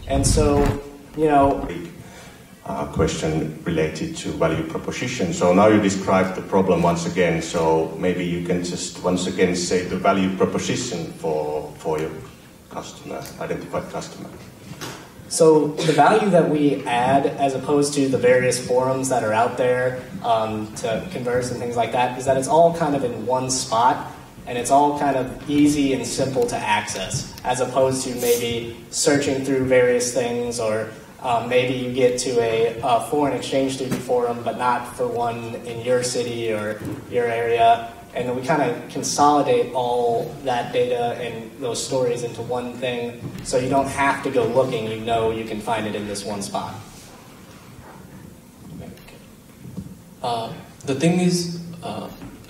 And so, you know, question related to value proposition. So now you described the problem once again, so maybe you can just once again say the value proposition for your customer, identified customer. So the value that we add, as opposed to the various forums that are out there to converse and things like that, is that it's all kind of in one spot, and it's all kind of easy and simple to access, as opposed to maybe searching through various things, or maybe you get to a foreign exchange student forum, but not for one in your city or your area. And then we kind of consolidate all that data and those stories into one thing, so you don't have to go looking, you know you can find it in this one spot. The thing is,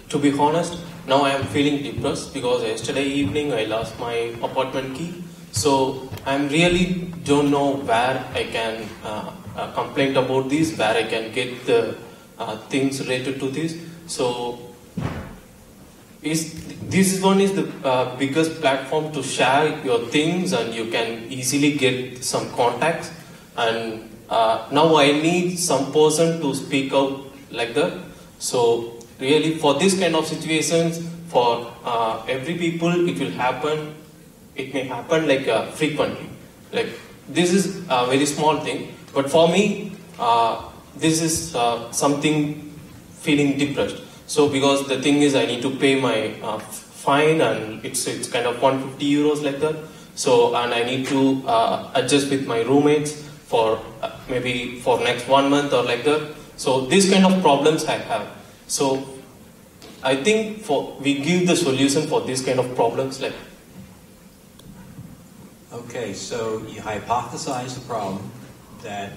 to be honest, now I am feeling depressed because yesterday evening I lost my apartment key. So I really don't know where I can complain about this, where I can get the things related to this. So this one is the biggest platform to share your things, and you can easily get some contacts. And now I need some person to speak out like that. So really, for this kind of situations, for every people, it will happen. It may happen like frequently. Like this is a very small thing, but for me, this is something feeling depressed. So because the thing is, I need to pay my fine, and it's kind of 150 euros like that. So, and I need to adjust with my roommates for maybe for next 1 month or like that. So these kind of problems I have. So I think we give the solution for these kind of problems. Like. Okay, so you hypothesize the problem that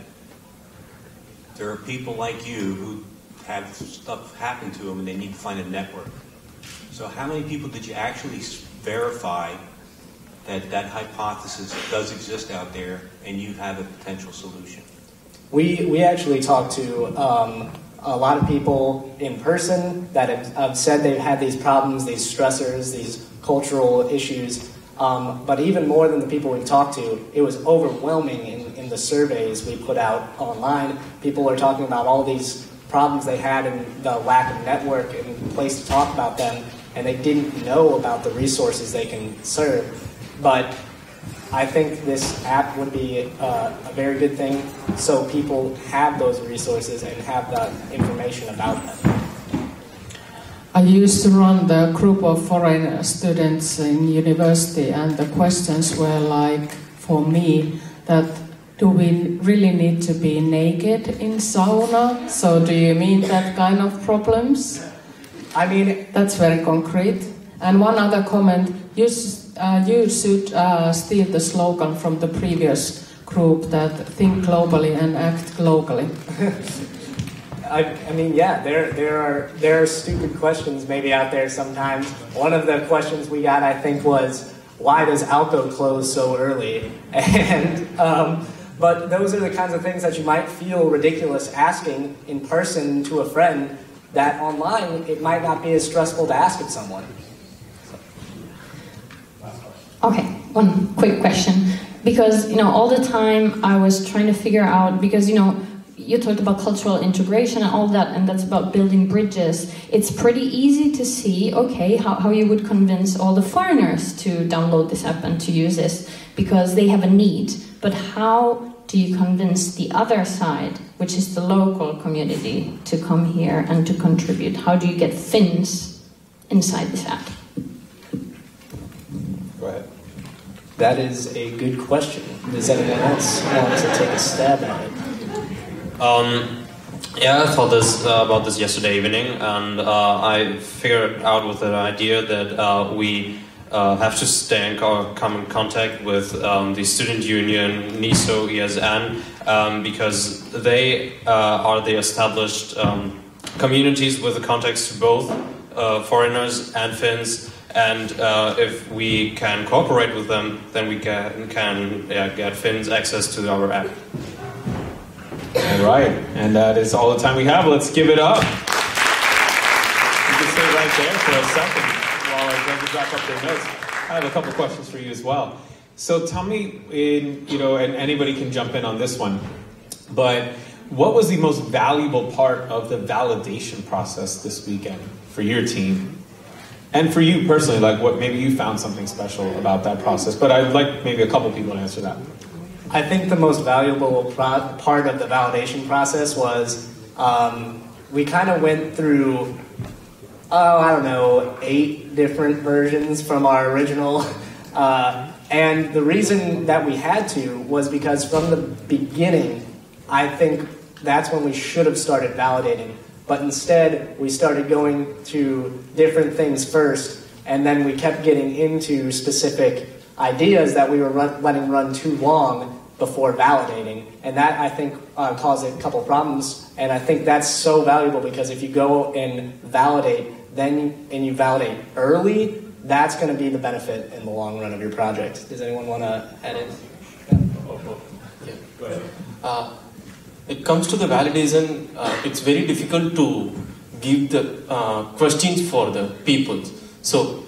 there are people like you who have stuff happen to them and they need to find a network. So how many people did you actually verify that that hypothesis does exist out there and you have a potential solution? We actually talked to a lot of people in person that have said they've had these problems, these stressors, these cultural issues. But even more than the people we talked to, it was overwhelming in the surveys we put out online. People are talking about all these problems they had and the lack of network and place to talk about them, and they didn't know about the resources they can serve. But I think this app would be a very good thing, so people have those resources and have the information about them. I used to run the group of foreign students in university, and the questions were like, for me, that do we really need to be naked in sauna? So do you mean that kind of problems? I mean, that's very concrete. And one other comment, you should steal the slogan from the previous group that think globally and act globally. I mean, yeah, there are stupid questions maybe out there sometimes. One of the questions we got, I think, was, why does Alco close so early? And but those are the kinds of things that you might feel ridiculous asking in person to a friend, that online it might not be as stressful to ask of someone. Okay, one quick question, because all the time I was trying to figure out, because you talked about cultural integration and all that, and that's about building bridges. It's pretty easy to see, okay, how you would convince all the foreigners to download this app and to use this, because they have a need. But how do you convince the other side, which is the local community, to come here and to contribute? How do you get Finns inside this app? Go ahead. That is a good question. Does anyone else want to take a stab at it? Yeah, I thought about this yesterday evening, and I figured out with an idea that we have to come in contact with the student union, NISO, ESN, because they are the established communities with the contacts to both foreigners and Finns, and if we can cooperate with them, then we can get Finns access to our app. All right, and that is all the time we have. Let's give it up. You can stay right there for a second while our judges wrap up their notes. I have a couple questions for you as well. So tell me, and anybody can jump in on this one, but what was the most valuable part of the validation process this weekend for your team? And for you personally, like what maybe you found something special about that process, but I'd like maybe a couple people to answer that. I think the most valuable part of the validation process was we kind of went through, 8 different versions from our original. And the reason that we had to was because from the beginning, I think that's when we should have started validating. But instead, we started going to different things first, and then we kept getting into specific ideas that we were letting run too long before validating. And that, I think, caused a couple problems. And I think that's so valuable because if you go and validate, and you validate early, that's going to be the benefit in the long run of your project. Does anyone want to add in? Yeah. Go ahead. It comes to the validation, it's very difficult to give the questions for the people. So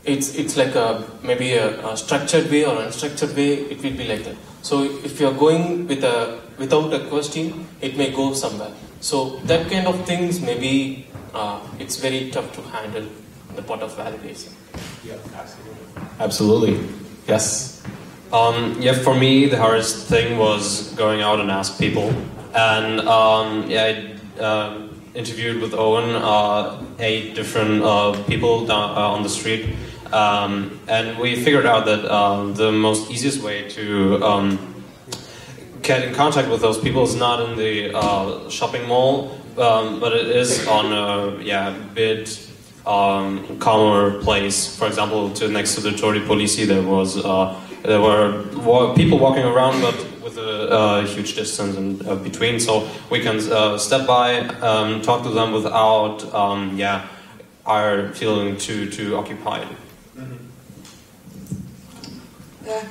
it's like maybe a structured way or unstructured way, it will be like that. So if you're going without a question, it may go somewhere. So that kind of things, maybe it's very tough to handle the part of validation. Yeah, absolutely. Yes. For me, the hardest thing was going out and ask people. And I interviewed with Owen 8 different people down, on the street. And we figured out that the most easiest way to get in contact with those people is not in the shopping mall, but it is on a bit calmer place. For example, next to the Tori Polisi, there were people walking around, but with a huge distance in between, so we can step by, talk to them without our feeling too occupied. Yeah.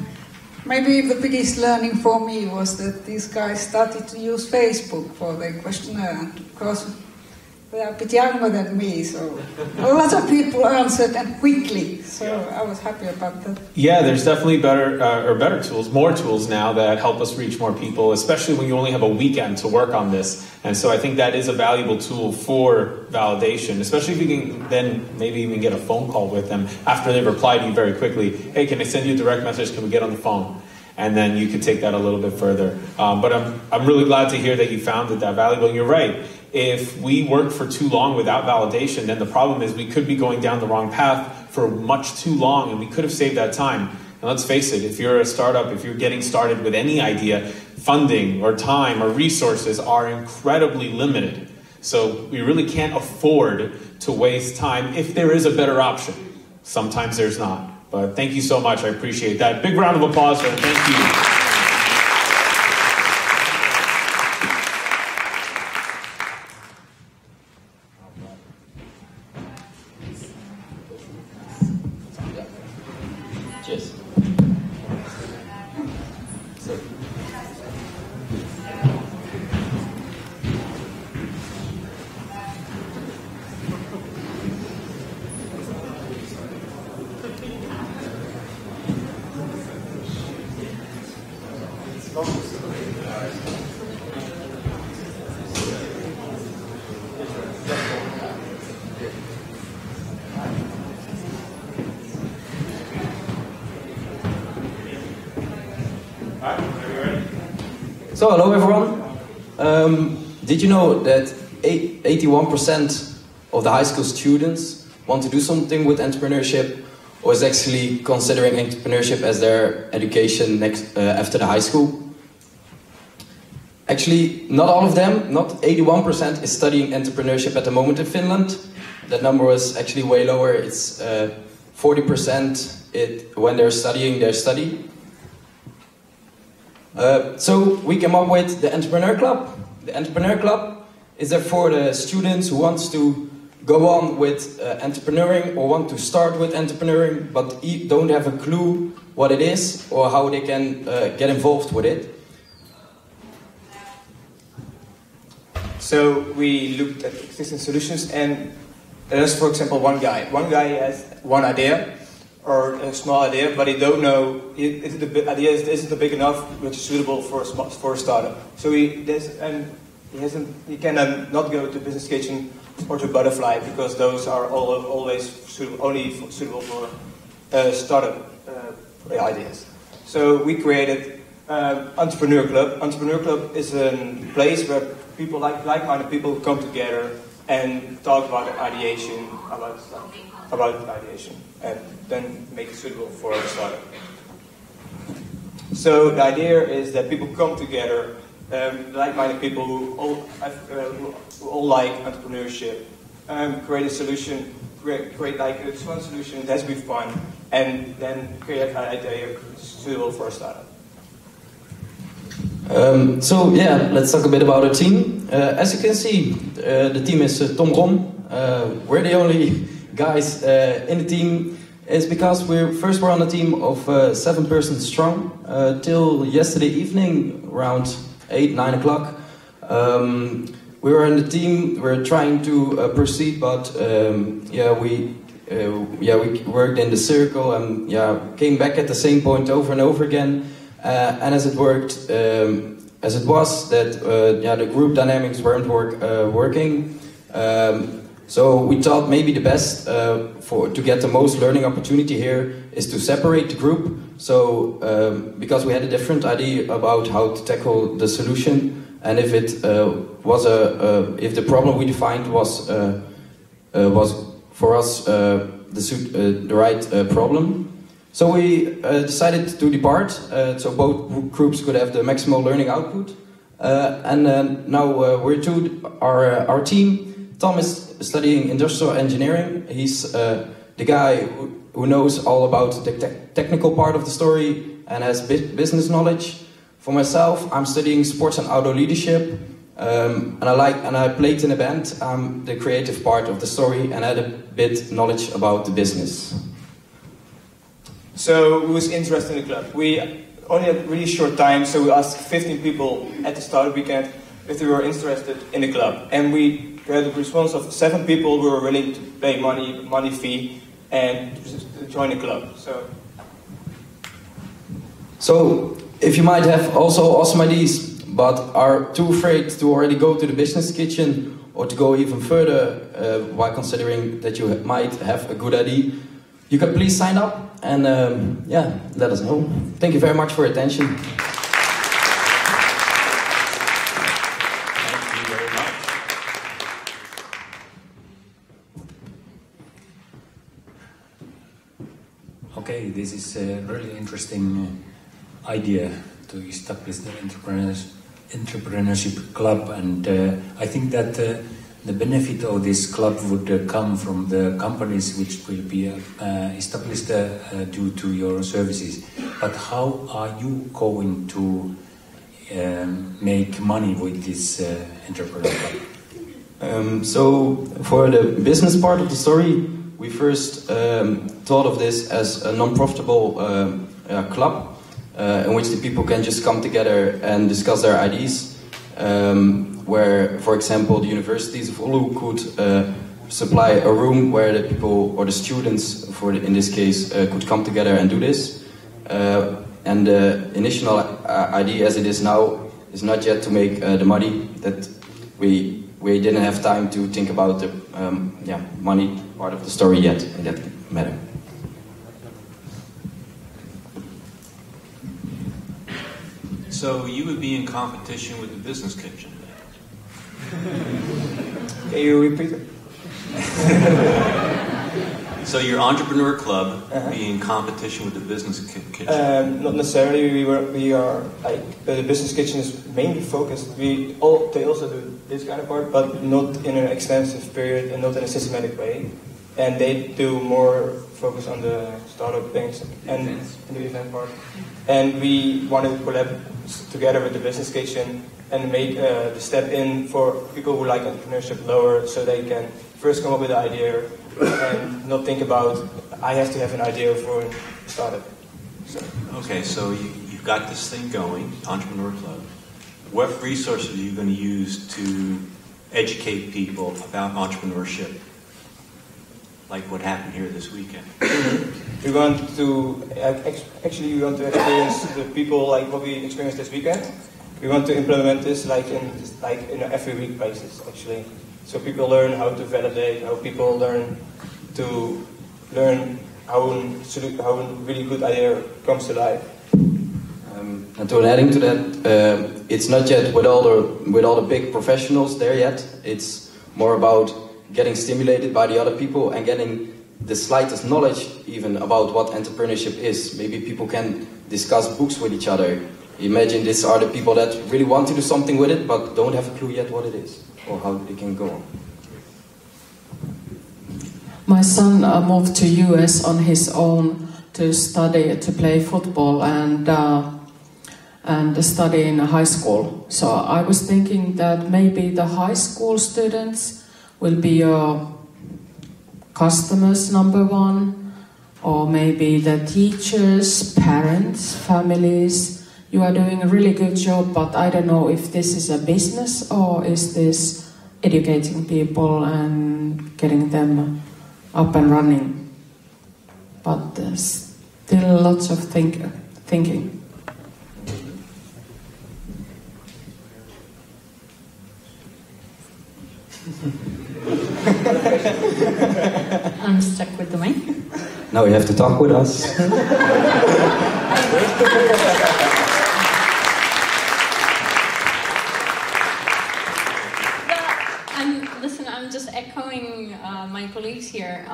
Maybe the biggest learning for me was that these guys started to use Facebook for the questionnaire, and of course they are a bit younger than me, so a lot of people answered and quickly, so I was happy about that. Yeah, there's definitely better tools, more tools now that help us reach more people, especially when you only have a weekend to work on this. And so I think that is a valuable tool for validation, especially if you can then maybe even get a phone call with them after they've replied to you very quickly. Hey, can I send you a direct message? Can we get on the phone? And then you can take that a little bit further. But I'm really glad to hear that you found that valuable. And you're right. If we work for too long without validation, then the problem is we could be going down the wrong path for much too long, and we could have saved that time. And let's face it, if you're a startup, if you're getting started with any idea, funding or time or resources are incredibly limited. So we really can't afford to waste time if there is a better option. Sometimes there's not. But thank you so much. I appreciate that. Big round of applause for him. Thank you. Cheers. So, hello everyone. Did you know that 81% of the high school students want to do something with entrepreneurship, or is actually considering entrepreneurship as their education after the high school? Actually, not all of them, not 81% is studying entrepreneurship at the moment in Finland. That number was actually way lower. It's 40% when they're studying their study. So we came up with the Entrepreneur Club. The Entrepreneur Club is there for the students who want to go on with entrepreneuring or want to start with entrepreneuring but don't have a clue what it is or how they can get involved with it. So we looked at existing solutions, and there's, for example, one guy. One guy has one idea, or a small idea, but they don't know if the idea isn't big enough, which is suitable for a startup. So he can not go to Business Kitchen or to Butterfly, because those are always only suitable for startup ideas. So we created Entrepreneur Club. Entrepreneur Club is a place where people, like-minded people, come together and talk about ideation, about ideation, and then make it suitable for a startup. So the idea is that people come together, like-minded people who all like entrepreneurship, create a solution, create like a fun solution that has to be fun, and then create an idea suitable for a startup. So yeah, let's talk a bit about our team. As you can see, the team is Tom Rom. We're the only guys in the team. It's because we're on a team of 7 persons strong. Till yesterday evening, around 8-9 o'clock, we were in the team. We're trying to proceed, but we worked in the circle and came back at the same point over and over again. And as it worked, as it was that the group dynamics weren't working. So we thought maybe the best to get the most learning opportunity here is to separate the group. So because we had a different idea about how to tackle the solution, and if it if the problem we defined was for us the right problem. So we decided to depart, so both groups could have the maximal learning output. Now we're our team. Tom is studying industrial engineering. He's the guy who knows all about the technical part of the story and has business knowledge. For myself, I'm studying sports and outdoor leadership, and I played in a band. I'm the creative part of the story and had a bit knowledge about the business. So who's interested in the club? We only had a really short time, so we asked 15 people at the start of the weekend if they were interested in the club. And we had a response of 7 people who were willing to pay money fee and to join the club. So if you might have also awesome ideas, but are too afraid to already go to the business kitchen or to go even further while considering that you might have a good idea, you can please sign up and let us know. Thank you very much for your attention. Thank you very much. Okay, this is a really interesting idea to establish the entrepreneurship club, and I think that the benefit of this club would come from the companies which will be established due to your services. But how are you going to make money with this entrepreneur club? So for the business part of the story, we first thought of this as a non-profitable club in which the people can just come together and discuss their ideas. Where, for example, the universities of Oulu could supply a room where the people or the students, in this case, could come together and do this. And the initial idea, as it is now, is not yet to make the money. That we didn't have time to think about the money part of the story yet in that matter. So you would be in competition with the business kitchen. Can you repeat it? So your entrepreneur club be in competition with the business kitchen? Not necessarily. We are like the business kitchen is mainly focused. They also do this kind of part, but not in an extensive period and not in a systematic way. And they do more focus on the startup things and the event part. And we wanted to collab together with the business kitchen and make the step in for people who like entrepreneurship lower, so they can first come up with an idea and not think about, I have to have an idea for a startup. Okay, so you've got this thing going, Entrepreneur Club. What resources are you going to use to educate people about entrepreneurship? like what happened here this weekend? We want to actually we want to experience the people like what we experienced this weekend. We want to implement this like in an every week basis actually. So people learn how to validate, how people learn how a really good idea comes to life. And to adding to that, it's not yet with all the big professionals there yet. It's more about getting stimulated by the other people and getting the slightest knowledge even about what entrepreneurship is. Maybe people can discuss books with each other. Imagine these are the people that really want to do something with it but don't have a clue yet what it is or how it can go on. My son moved to US on his own to study, to play football and study in a high school. So I was thinking that maybe the high school students will be your customers number one, or maybe the teachers, parents, families. You are doing a really good job, but I don't know if this is a business or is this educating people and getting them up and running. But there's still lots of thinking. I'm stuck with the mic. Now you have to talk with us. Listen, I'm just echoing my colleagues here.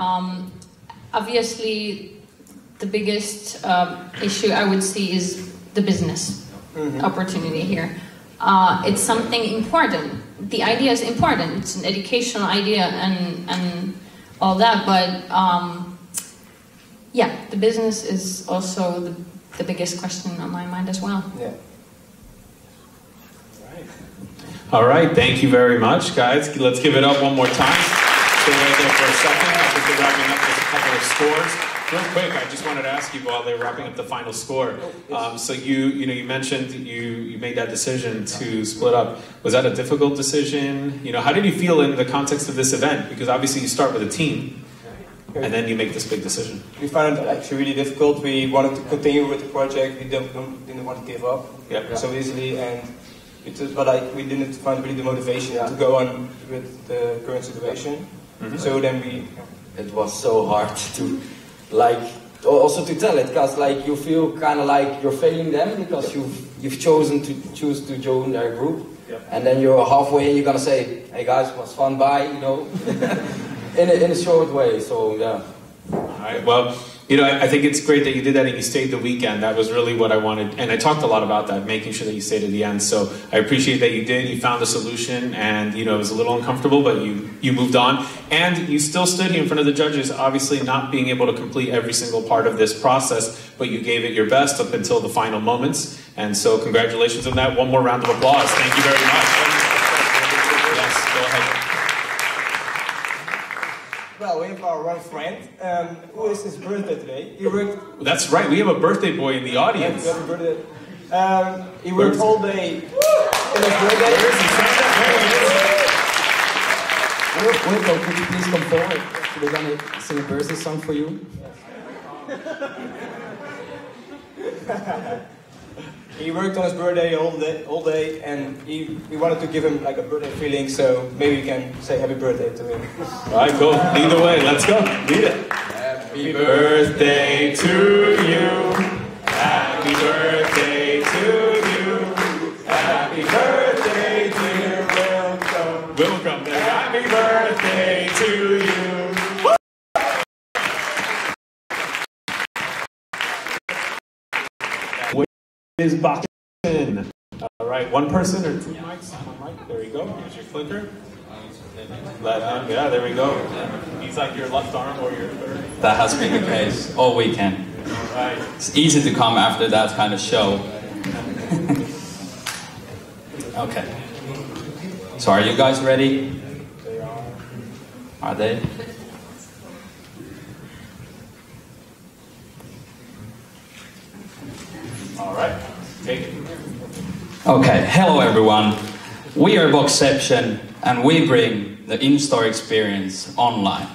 Obviously, the biggest issue I would see is the business opportunity here. It's something important. The idea is important. It's an educational idea and all that, but yeah, the business is also the biggest question on my mind as well. Yeah. All right, thank you very much, guys. Let's give it up one more time. Stay right there for a second. I think we're wrapping up with a couple of scores. Real quick, I just wanted to ask you while they're wrapping up the final score. So you mentioned you made that decision to split up. Was that a difficult decision? How did you feel in the context of this event? Because obviously you start with a team, and then you make this big decision. We found it actually really difficult. We wanted to continue with the project. We didn't want to give up so easily, and we didn't find really the motivation to go on with the current situation. So then it was so hard to also to tell it, because you feel kind of like you're failing them because you've chosen to join their group, and then you're halfway and you're gonna say, "Hey guys, it was fun, bye," in a short way. So yeah. All right. Well, I think it's great that you did that and you stayed the weekend. That was really what I wanted, and I talked a lot about that, making sure that you stayed to the end. So I appreciate that you did. You found a solution, and it was a little uncomfortable, but you moved on, and you still stood here in front of the judges, obviously not being able to complete every single part of this process, but you gave it your best up until the final moments. And so congratulations on that. One more round of applause. Thank you very much. Yes, go ahead. Well, we have our one friend who is his birthday today. He worked. That's right. We have a birthday boy in the audience. We have a birthday. He worked all day in his birthday. Wilco, could you please come forward? We're gonna sing a birthday song for you. He worked on his birthday all day, and we wanted to give him like a birthday feeling, so maybe we can say happy birthday to him. All right, cool. Lead the way. Let's go. Lead it. Happy birthday to you. Happy birthday to you. Happy birthday, dear Wilco. Welcome. Happy birthday to you. Is boxing. All right, one person or two mics? One mic. There you go. Here's your clicker. Yeah, there we go. He's like your left arm or your third. That has been the case all weekend. All right. It's easy to come after that kind of show. Okay. So are you guys ready? They are. Are they? All right. Take it. Okay. Hello everyone. We are Boxception and we bring the in-store experience online.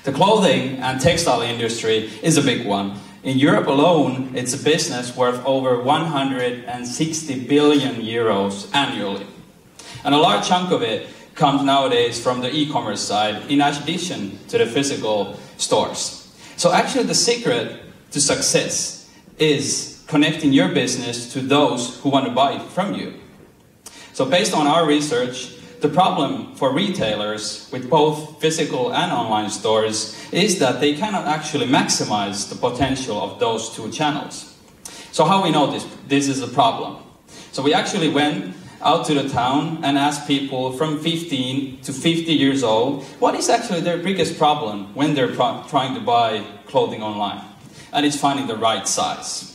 The clothing and textile industry is a big one. In Europe alone, it's a business worth over 160 billion euros annually. And a large chunk of it comes nowadays from the e-commerce side, in addition to the physical stores. So actually the secret to success is connecting your business to those who want to buy from you. So based on our research, the problem for retailers with both physical and online stores is that they cannot actually maximize the potential of those two channels. So how we know this is a problem? So we actually went out to the town and asked people from 15 to 50 years old what is actually their biggest problem when they're trying to buy clothing online. And it's finding the right size.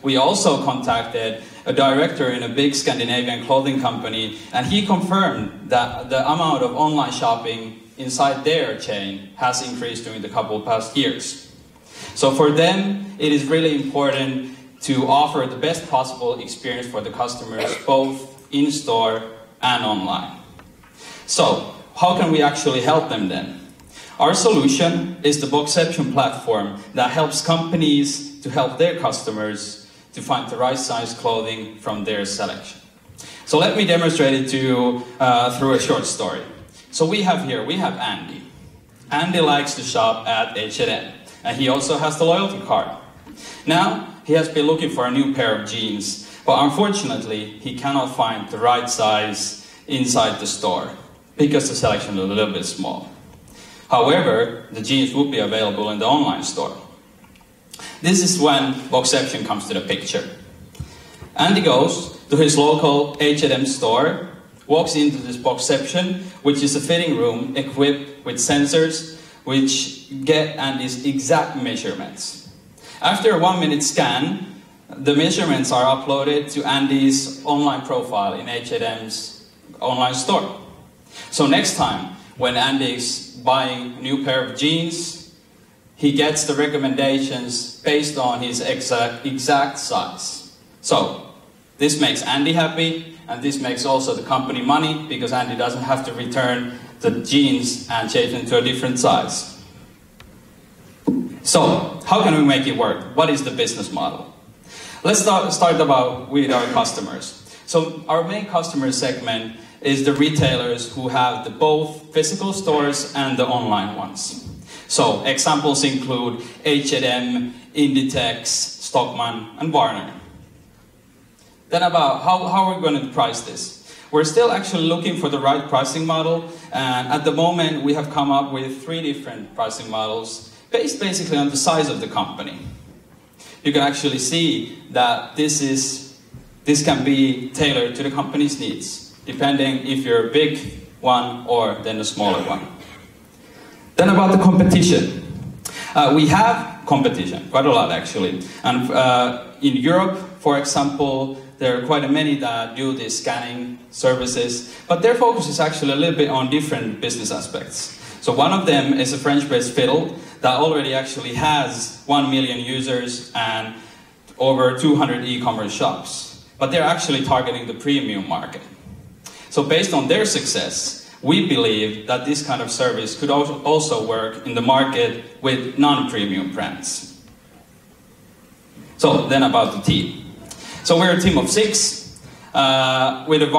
We also contacted a director in a big Scandinavian clothing company, and he confirmed that the amount of online shopping inside their chain has increased during the couple of past years. So for them, it is really important to offer the best possible experience for the customers, both in-store and online. So how can we actually help them then? Our solution is the Boxception platform that helps companies to help their customers to find the right size clothing from their selection. So let me demonstrate it to you through a short story. So we have Andy. Andy likes to shop at H&M, and he also has the loyalty card. Now, he has been looking for a new pair of jeans, but unfortunately, he cannot find the right size inside the store because the selection is a little bit small. However, the jeans would be available in the online store. This is when Boxception comes to the picture. Andy goes to his local H&M store, walks into this Boxception, which is a fitting room equipped with sensors which get Andy's exact measurements. After a 1-minute scan, the measurements are uploaded to Andy's online profile in H&M's online store. So next time, when Andy's buying a new pair of jeans, he gets the recommendations based on his exact size. So this makes Andy happy, and this makes also the company money, because Andy doesn't have to return the jeans and change them to a different size. So how can we make it work? What is the business model? Let's start with our customers. So our main customer segment is the retailers who have the both physical stores and the online ones. So examples include H&M, Inditex, Stockmann, and Warner. Then about how are we going to price this? We're still actually looking for the right pricing model, and at the moment we have come up with 3 different pricing models based basically on the size of the company. You can actually see that this can be tailored to the company's needs, depending if you're a big one or then a smaller one. Then about the competition. We have competition, quite a lot actually. And in Europe, for example, there are quite many that do these scanning services, but their focus is actually a little bit on different business aspects. So one of them is a French-based Fiddle that already actually has 1 million users and over 200 e-commerce shops. But they're actually targeting the premium market. So based on their success, we believe that this kind of service could also work in the market with non-premium brands. So then about the team. So we're a team of 6 with a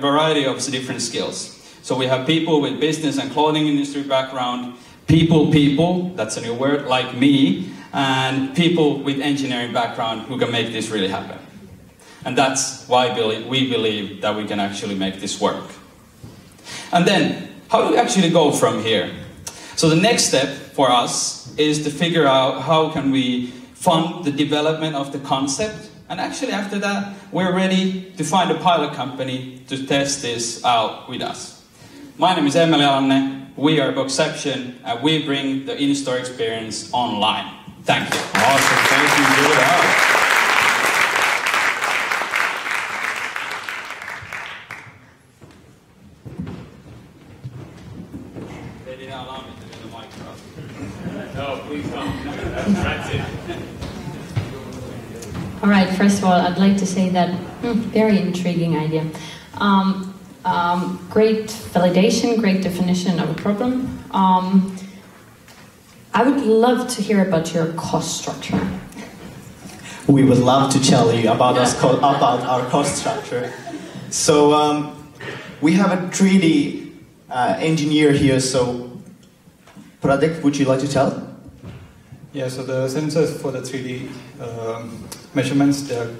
variety of different skills. So we have people with business and clothing industry background, people, that's a new word, like me, and people with engineering background who can make this really happen. And that's why we believe that we can actually make this work. And then, how do we actually go from here? So the next step for us is to figure out how can we fund the development of the concept. And actually after that, we're ready to find a pilot company to test this out with us. My name is Emeli Anne, we are Boxception, and we bring the in-store experience online. Thank you. Awesome, thank you, give it up. All right, first of all, I'd like to say that very intriguing idea. Great validation, great definition of a problem. I would love to hear about your cost structure. We would love to tell you about our cost structure. So we have a 3D engineer here. So Pradek, would you like to tell? Yeah, so the sensors for the 3D measurements, they are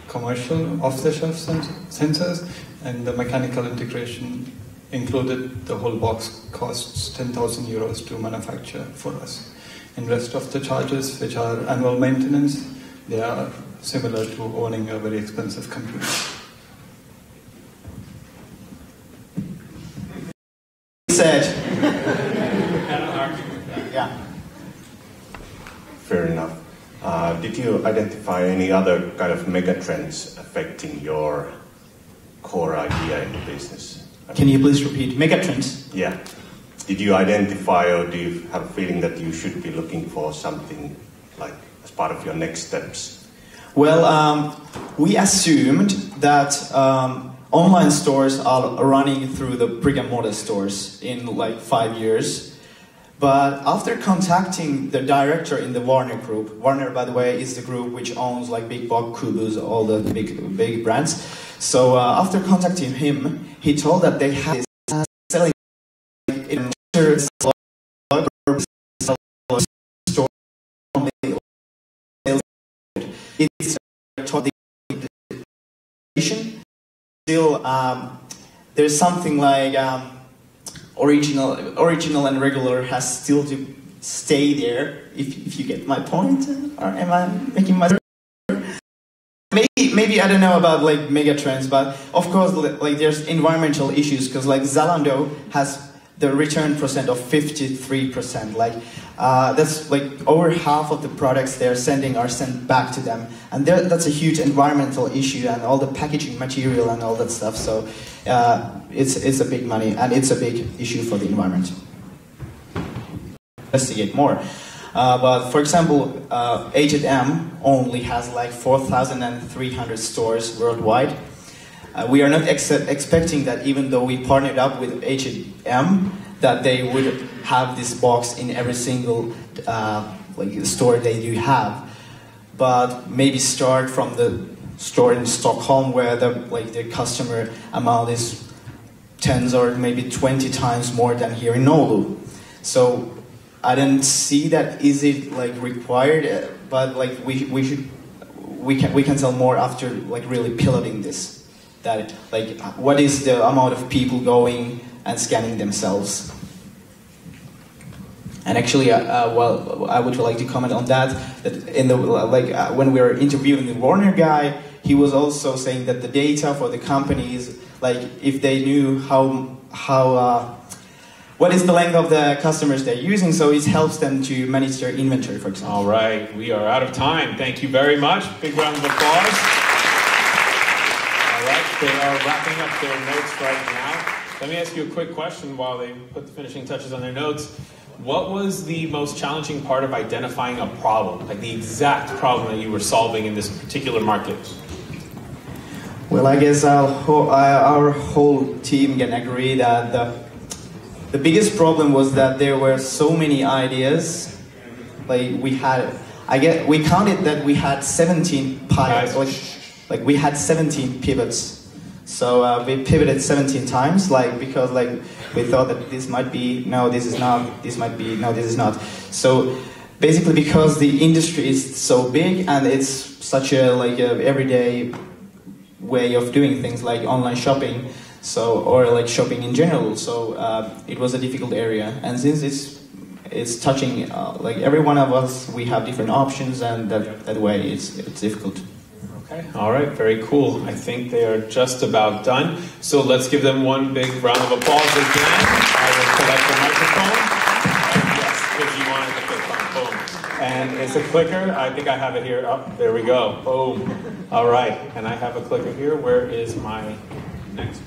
commercial off-the-shelf sensors, and the mechanical integration included. The whole box costs 10,000 euros to manufacture for us. And rest of the charges, which are annual maintenance, they are similar to owning a very expensive computer. Said. Yeah. Fair enough. Did you identify any other kind of megatrends affecting your core idea in the business? Can you please repeat? Megatrends? Yeah. Did you identify, or do you have a feeling that you should be looking for something like as part of your next steps? Well, we assumed that online stores are running through the brick-and-mortar stores in like 5 years. But after contacting the director in the Warner Group, Warner, by the way, is the group which owns like Big Box, Kubus, all the big brands. So after contacting him, he told that they had this selling in store it's still there's something like original and regular has still to stay there, if you get my point, or am I making my... Maybe I don't know about like megatrends, but of course like there's environmental issues, because like Zalando has the return percent of 53%. Like that's like over half of the products they're sending are sent back to them, and that's a huge environmental issue, and all the packaging material and all that stuff. So it's a big money, and it's a big issue for the environment. Investigate more. But for example, H&M only has like 4,300 stores worldwide. We are not expecting that, even though we partnered up with H&M, that they would have this box in every single like store they do have. But maybe start from the store in Stockholm, where the customer amount is 10 or maybe 20 times more than here in Oulu. So I don't see that is it like required, but like we can tell more after like really piloting this. That like what is the amount of people going and scanning themselves? And actually, well, I would like to comment on that. That in the when we were interviewing the Warner guy, he was also saying that the data for the companies, like if they knew what is the length of the customers they're using, so it helps them to manage their inventory, for example. All right, we are out of time. Thank you very much. Big round of applause. All right, they are wrapping up their notes right now. Let me ask you a quick question while they put the finishing touches on their notes. What was the most challenging part of identifying a problem, like the exact problem that you were solving in this particular market? Well, I guess our whole team can agree that the biggest problem was that there were so many ideas. Like we counted that we had 17 pilots. Like we had 17 pivots. So we pivoted 17 times, because we thought that this might be, no, this is not, this might be, no, this is not. So basically, because the industry is so big and it's such a everyday way of doing things like online shopping, or like shopping in general. So it was a difficult area, and since it's touching like every one of us, we have different options, and that way it's difficult. Okay, all right, very cool. I think they are just about done. So let's give them one big round of applause again. I will collect the microphone. Yes, if you wanted to click on, boom. And it's a clicker. I think I have it here. Oh, there we go. Boom. All right, and I have a clicker here. Where is my next?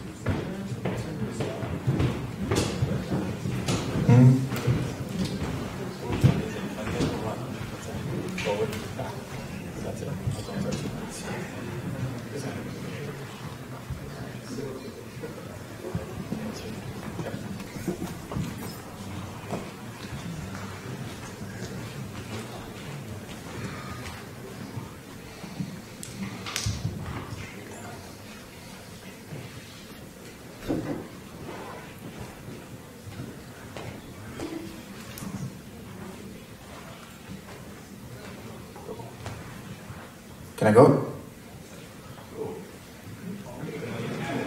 Can I go?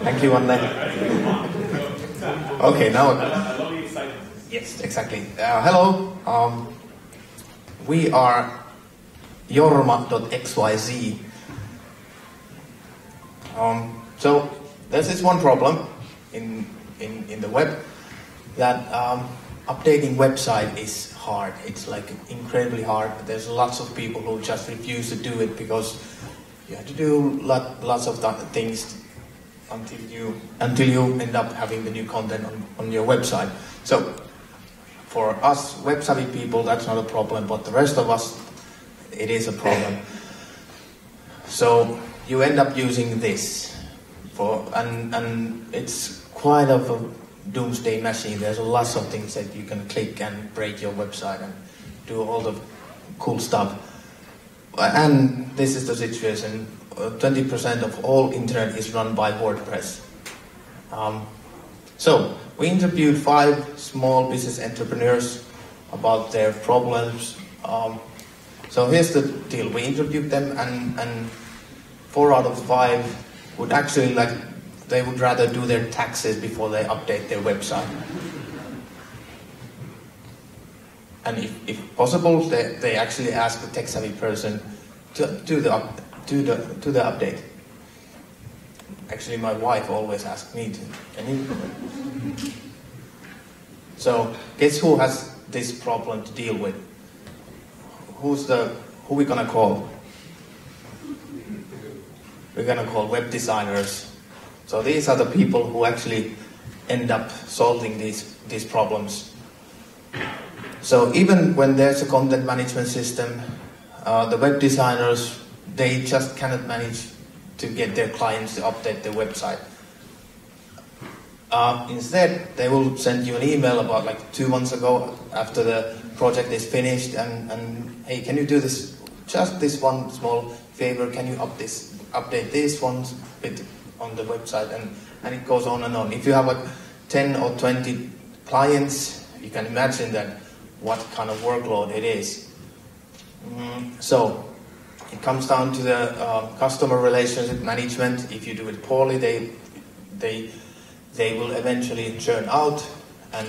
Thank you, Anne. Okay, now. Yes, exactly. Hello. We are jorma.xyz. So there's this one problem in the web that updating website is hard. It's like incredibly hard. There's lots of people who just refuse to do it because you have to do lots of things until you end up having the new content on your website. So for us web savvy people, that's not a problem, but the rest of us, it is a problem. So you end up using this and it's quite of a doomsday machine. There's lots of things that you can click and break your website and do all the cool stuff. And this is the situation. 20% of all internet is run by WordPress. So we interviewed 5 small business entrepreneurs about their problems. So here's the deal. We interviewed them and 4 out of 5 would actually they would rather do their taxes before they update their website. And if possible, they actually ask the tech-savvy person to do the update. Actually, my wife always asks me to. Can you? So, guess who has this problem to deal with? Who we gonna call? We're gonna call web designers. So these are the people who actually end up solving these problems. So even when there's a content management system, the web designers, they just cannot manage to get their clients to update their website. Instead, they will send you an email about 2 months ago after the project is finished and hey, can you do this, just this one small favor, can you update this one bit on the website, and it goes on and on. If you have 10 or 20 clients, you can imagine that what kind of workload it is. So it comes down to the customer relationship management. If you do it poorly, they will eventually churn out, and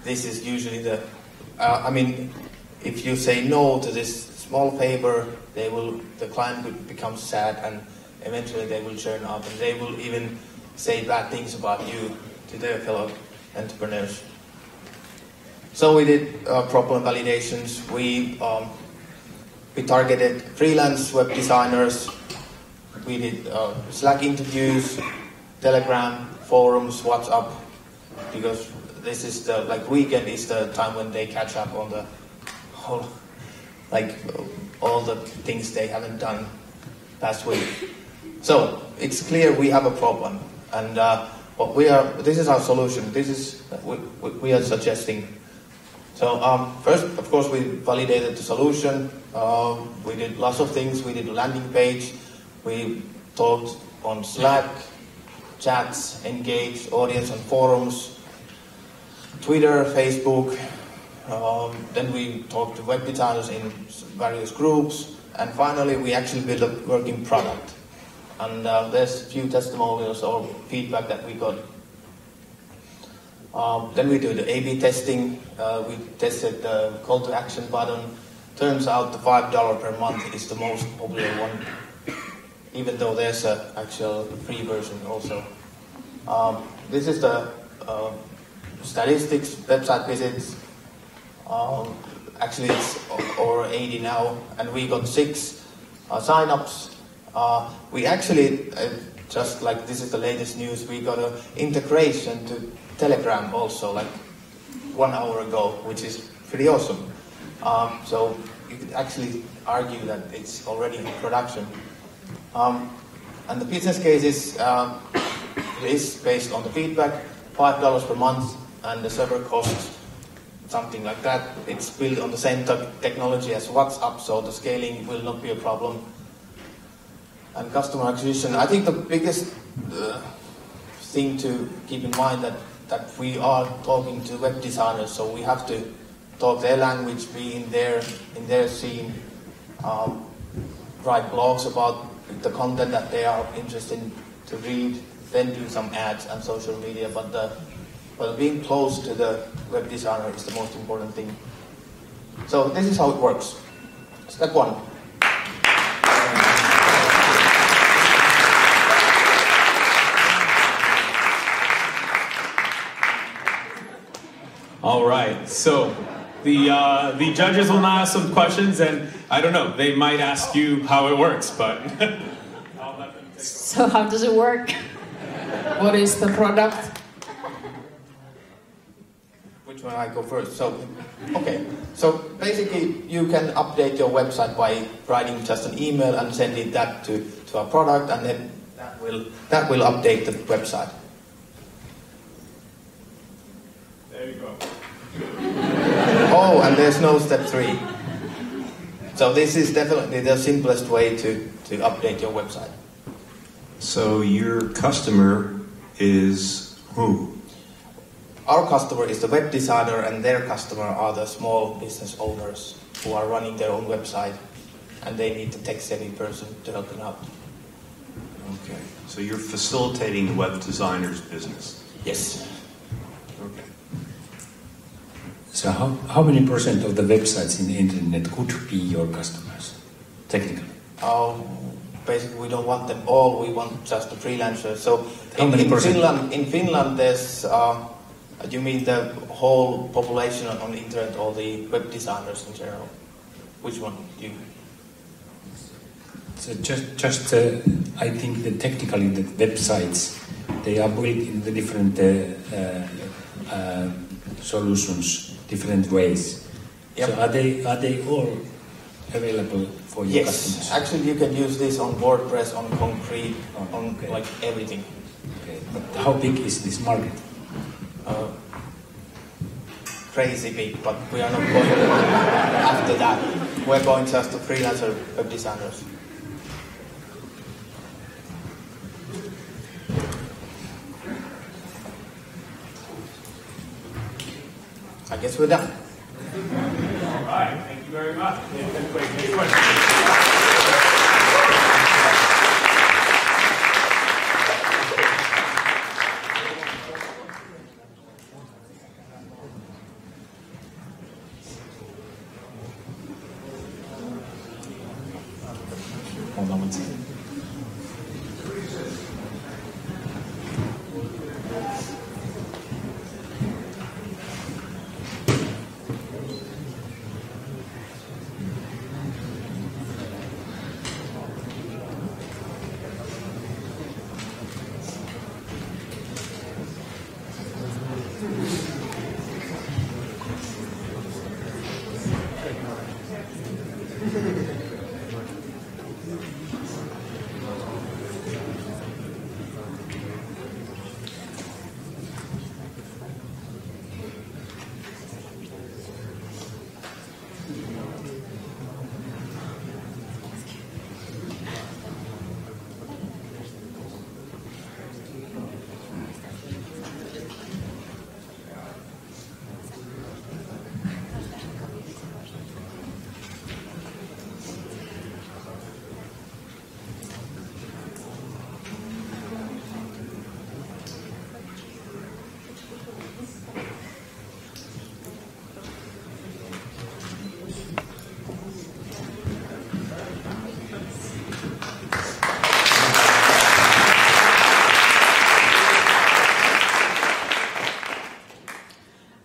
this is usually the if you say no to this small favor, the client will become sad, and eventually they will churn out, and they will even say bad things about you to their fellow entrepreneurs. So we did problem validations. We targeted freelance web designers. We did Slack interviews, Telegram, forums, WhatsApp, because this is the weekend is the time when they catch up on the whole all the things they haven't done past week. So it's clear we have a problem, and this is our solution. This is what we are suggesting. So first, of course, we validated the solution. We did lots of things. We did a landing page. We talked on Slack, chats, engaged audience on forums, Twitter, Facebook. Then we talked to web designers in various groups, and finally we actually built a working product. And there's a few testimonials or feedback that we got. Then we do the A/B testing. We tested the call to action button. Turns out the $5 per month is the most popular one, even though there's an actual free version also. This is the statistics, website visits. Actually, it's over 80 now, and we got 6 sign-ups. We actually, just this is the latest news, we got an integration to Telegram also, 1 hour ago, which is pretty awesome. So you could actually argue that it's already in production. And the business case is based on the feedback, $5 per month, and the server costs something like that. It's built on the same technology as WhatsApp, so the scaling will not be a problem. And customer acquisition, I think the biggest thing to keep in mind that we are talking to web designers, so we have to talk their language, be in their scene. write blogs about the content that they are interested to read, then do some ads and social media. But being close to the web designer is the most important thing. So this is how it works. Step 1. All right, so the judges will now ask some questions, and I don't know, they might ask you how it works, but So how does it work? What is the product? Which one I go first? So, okay. So basically, you can update your website by writing just an email and sending that to a product, and then that will update the website. there you go. Oh, and there's no step 3. So this is definitely the simplest way to update your website. So your customer is who? Our customer is the web designer, and their customer are the small business owners who are running their own website, and they need the tech-savvy person to help them out. Okay. So you're facilitating the web designer's business? Yes. Okay. So how many percent of the websites in the internet could be your customers, technically? Basically, we don't want them all. We want just the freelancers. So in Finland, there's. You mean the whole population on the internet, all the web designers in general? Which one do you? So I think that technically the websites, they are built in the different solutions, different ways. Yep. So are they all available for your customers? Yes, actually you can use this on WordPress, on Concrete, on like everything. Okay, but how big is this market? Crazy big, but we are not going after that. We're going just to freelancer web designers. I guess we're done. All right, thank you very much. Any questions? Hold on one second.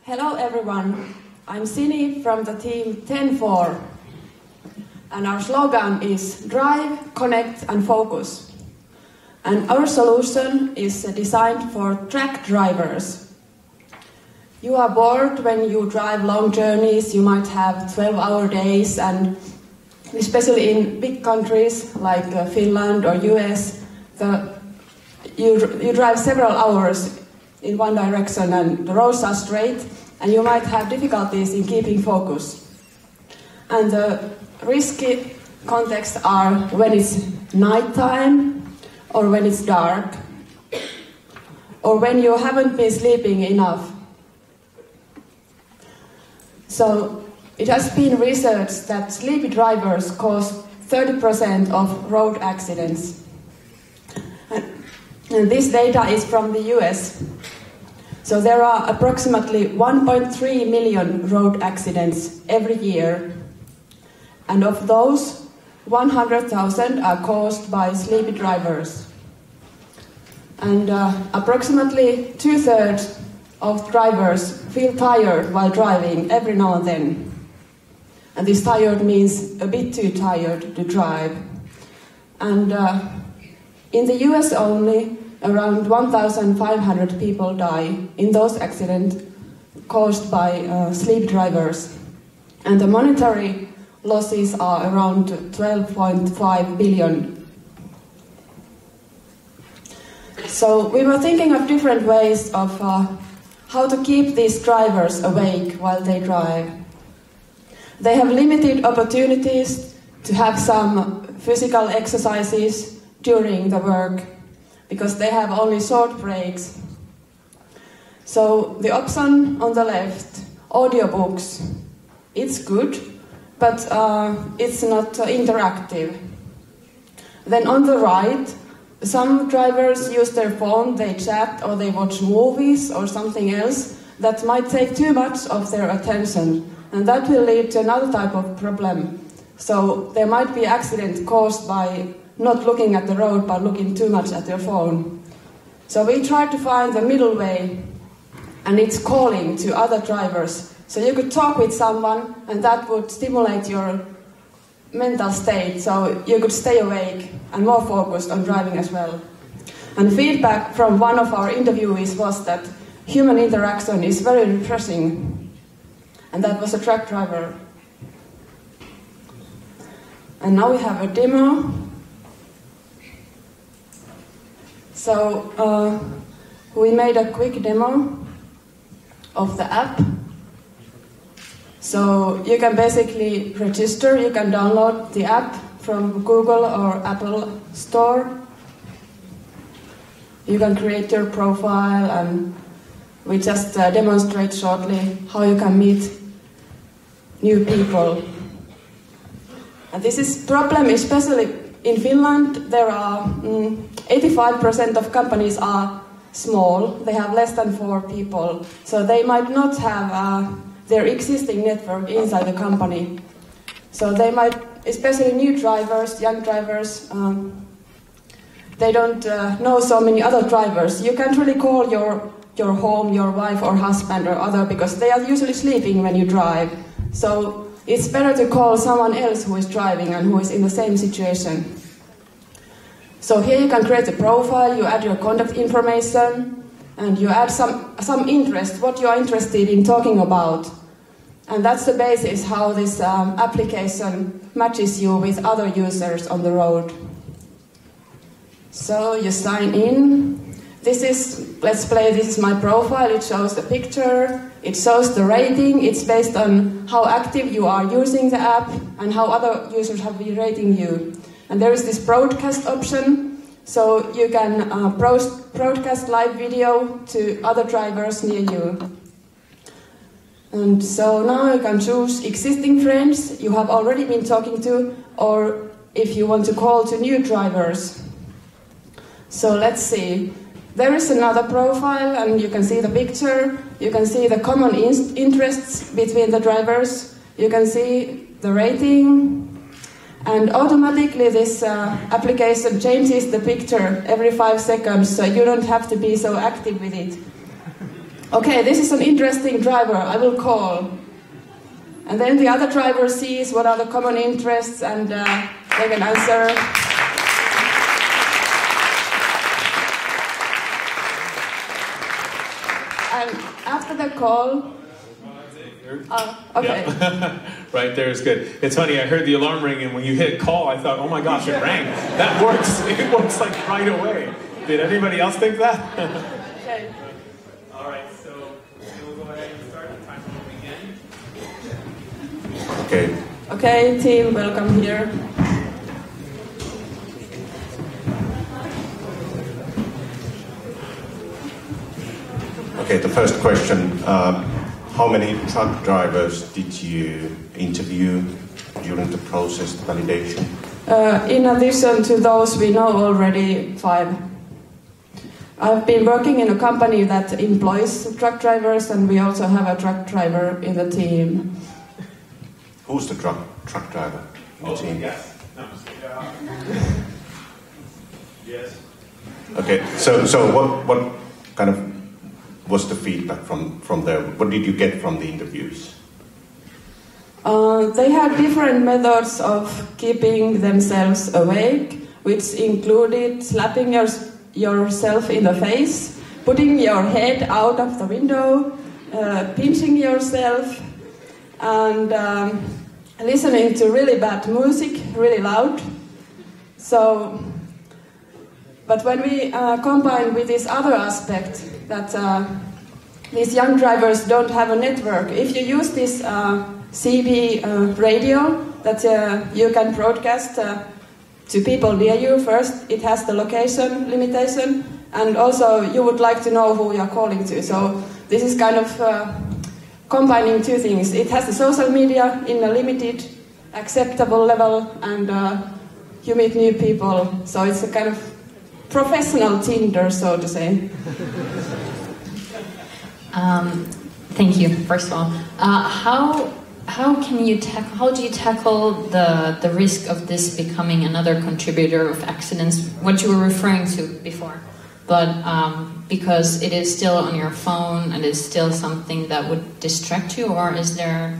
Hello everyone, I'm Sini from the team 10-4, and our slogan is Drive, Connect and Focus. And our solution is designed for truck drivers. You are bored when you drive long journeys, you might have 12-hour days, and especially in big countries like Finland or US, you drive several hours in one direction and the roads are straight, and you might have difficulties in keeping focus. And the risky contexts are when it's nighttime, or when it's dark, or when you haven't been sleeping enough. So it has been researched that sleepy drivers cause 30% of road accidents. And this data is from the US. So there are approximately 1.3 million road accidents every year. And of those, 100,000 are caused by sleepy drivers. And approximately 2/3 of drivers feel tired while driving every now and then. And this tired means a bit too tired to drive. And in the US only, around 1,500 people die in those accidents caused by sleep drivers. And the monetary losses are around 12.5 billion. So we were thinking of different ways of how to keep these drivers awake while they drive. They have limited opportunities to have some physical exercises during the work because they have only short breaks. So the option on the left, audiobooks, it's good, but it's not interactive. Then on the right, some drivers use their phone, they chat or they watch movies or something else that might take too much of their attention, and that will lead to another type of problem. So there might be accident caused by not looking at the road but looking too much at your phone. So we tried to find the middle way, and it's calling to other drivers. So you could talk with someone and that would stimulate your mental state, so you could stay awake and more focused on driving as well. And feedback from one of our interviewees was that human interaction is very refreshing, and that was a truck driver. And now we have a demo. So we made a quick demo of the app. So you can basically register, you can download the app from Google or Apple Store. You can create your profile, and we just demonstrate shortly how you can meet new people. And this is problem especially in Finland. There are 85% of companies are small, they have less than 4 people, so they might not have their existing network inside the company. So they might, especially new drivers, young drivers, they don't know so many other drivers. You can't really call your home, your wife or husband or other, because they are usually sleeping when you drive. So it's better to call someone else who is driving and who is in the same situation. So here you can create a profile, you add your contact information, and you add some interest, what you are interested in talking about. And that's the basis how this application matches you with other users on the road. So you sign in. This is my profile. It shows the picture, it shows the rating, it's based on how active you are using the app and how other users have been rating you. And there is this broadcast option, so you can broadcast live video to other drivers near you. And so now you can choose existing friends you have already been talking to, or if you want to call to new drivers. So let's see. There is another profile, and you can see the picture, you can see the common interests between the drivers, you can see the rating, and automatically this application changes the picture every 5 seconds, so you don't have to be so active with it. Okay, this is an interesting driver, I will call. And then the other driver sees what are the common interests, and they can answer. And after the call, okay. Yeah. Right there is good. It's funny, I heard the alarm ring, and when you hit call, I thought, oh my gosh, it rang. That works. It works like right away. Did anybody else think that? Okay. All right, so we'll go ahead and start. The timer will begin. Okay. Okay, team, welcome here. Okay, the first question. How many truck drivers did you interview during the process validation? In addition to those, we know already 5. I've been working in a company that employs truck drivers, and we also have a truck driver in the team. Who's the truck driver in the team? Yes. Yes. Okay, so what kind of was the feedback from there? What did you get from the interviews? They had different methods of keeping themselves awake, which included slapping yourself in the face, putting your head out of the window, pinching yourself, and listening to really bad music, really loud. So, but when we combine with this other aspect that these young drivers don't have a network, if you use this CB radio that you can broadcast to people near you, first it has the location limitation, and also you would like to know who you're calling to. So this is kind of combining 2 things. It has the social media in a limited, acceptable level, and you meet new people. So it's a kind of professional Tinder, so to say. Thank you, first of all. How do you tackle the risk of this becoming another contributor of accidents, what you were referring to before, but because it is still on your phone and it's still something that would distract you, or is there,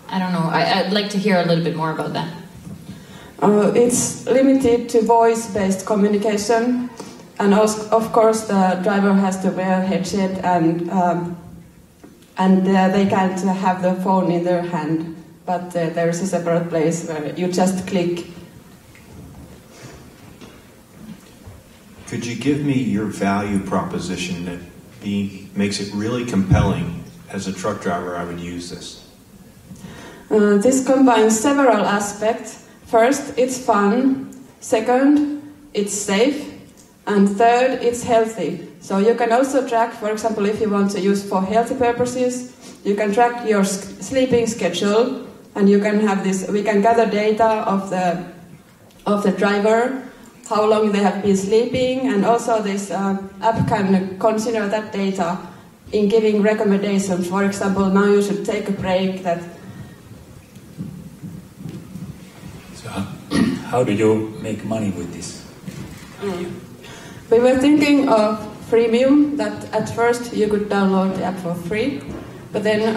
I don't know, I'd like to hear a little bit more about that. It's limited to voice-based communication, and also, of course the driver has to wear a headset, and they can't have the phone in their hand, but there is a separate place where you just click. Could you give me your value proposition that makes it really compelling? As a truck driver, I would use this. This combines several aspects. First, it's fun. Second, it's safe. And third, it's healthy. So you can also track, for example, if you want to use for healthy purposes, you can track your sleeping schedule, and you can have this. We can gather data of the driver, how long they have been sleeping, and also this app can consider that data in giving recommendations. For example, now you should take a break. So, how do you make money with this? We were thinking of freemium, that at first you could download the app for free, but then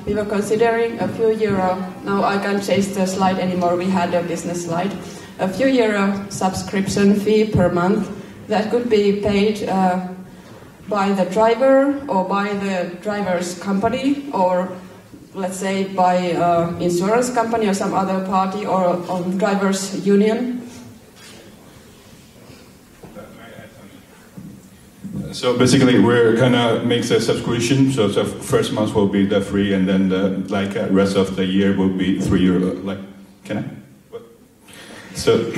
we were considering a few euro. Now I can't change the slide anymore, we had a business slide. A few euro subscription fee per month that could be paid by the driver or by the driver's company, or let's say by insurance company or some other party, or driver's union. So basically, we're gonna make the subscription. So the first month will be the free, and then the rest of the year will be €3. Like, can I? What? So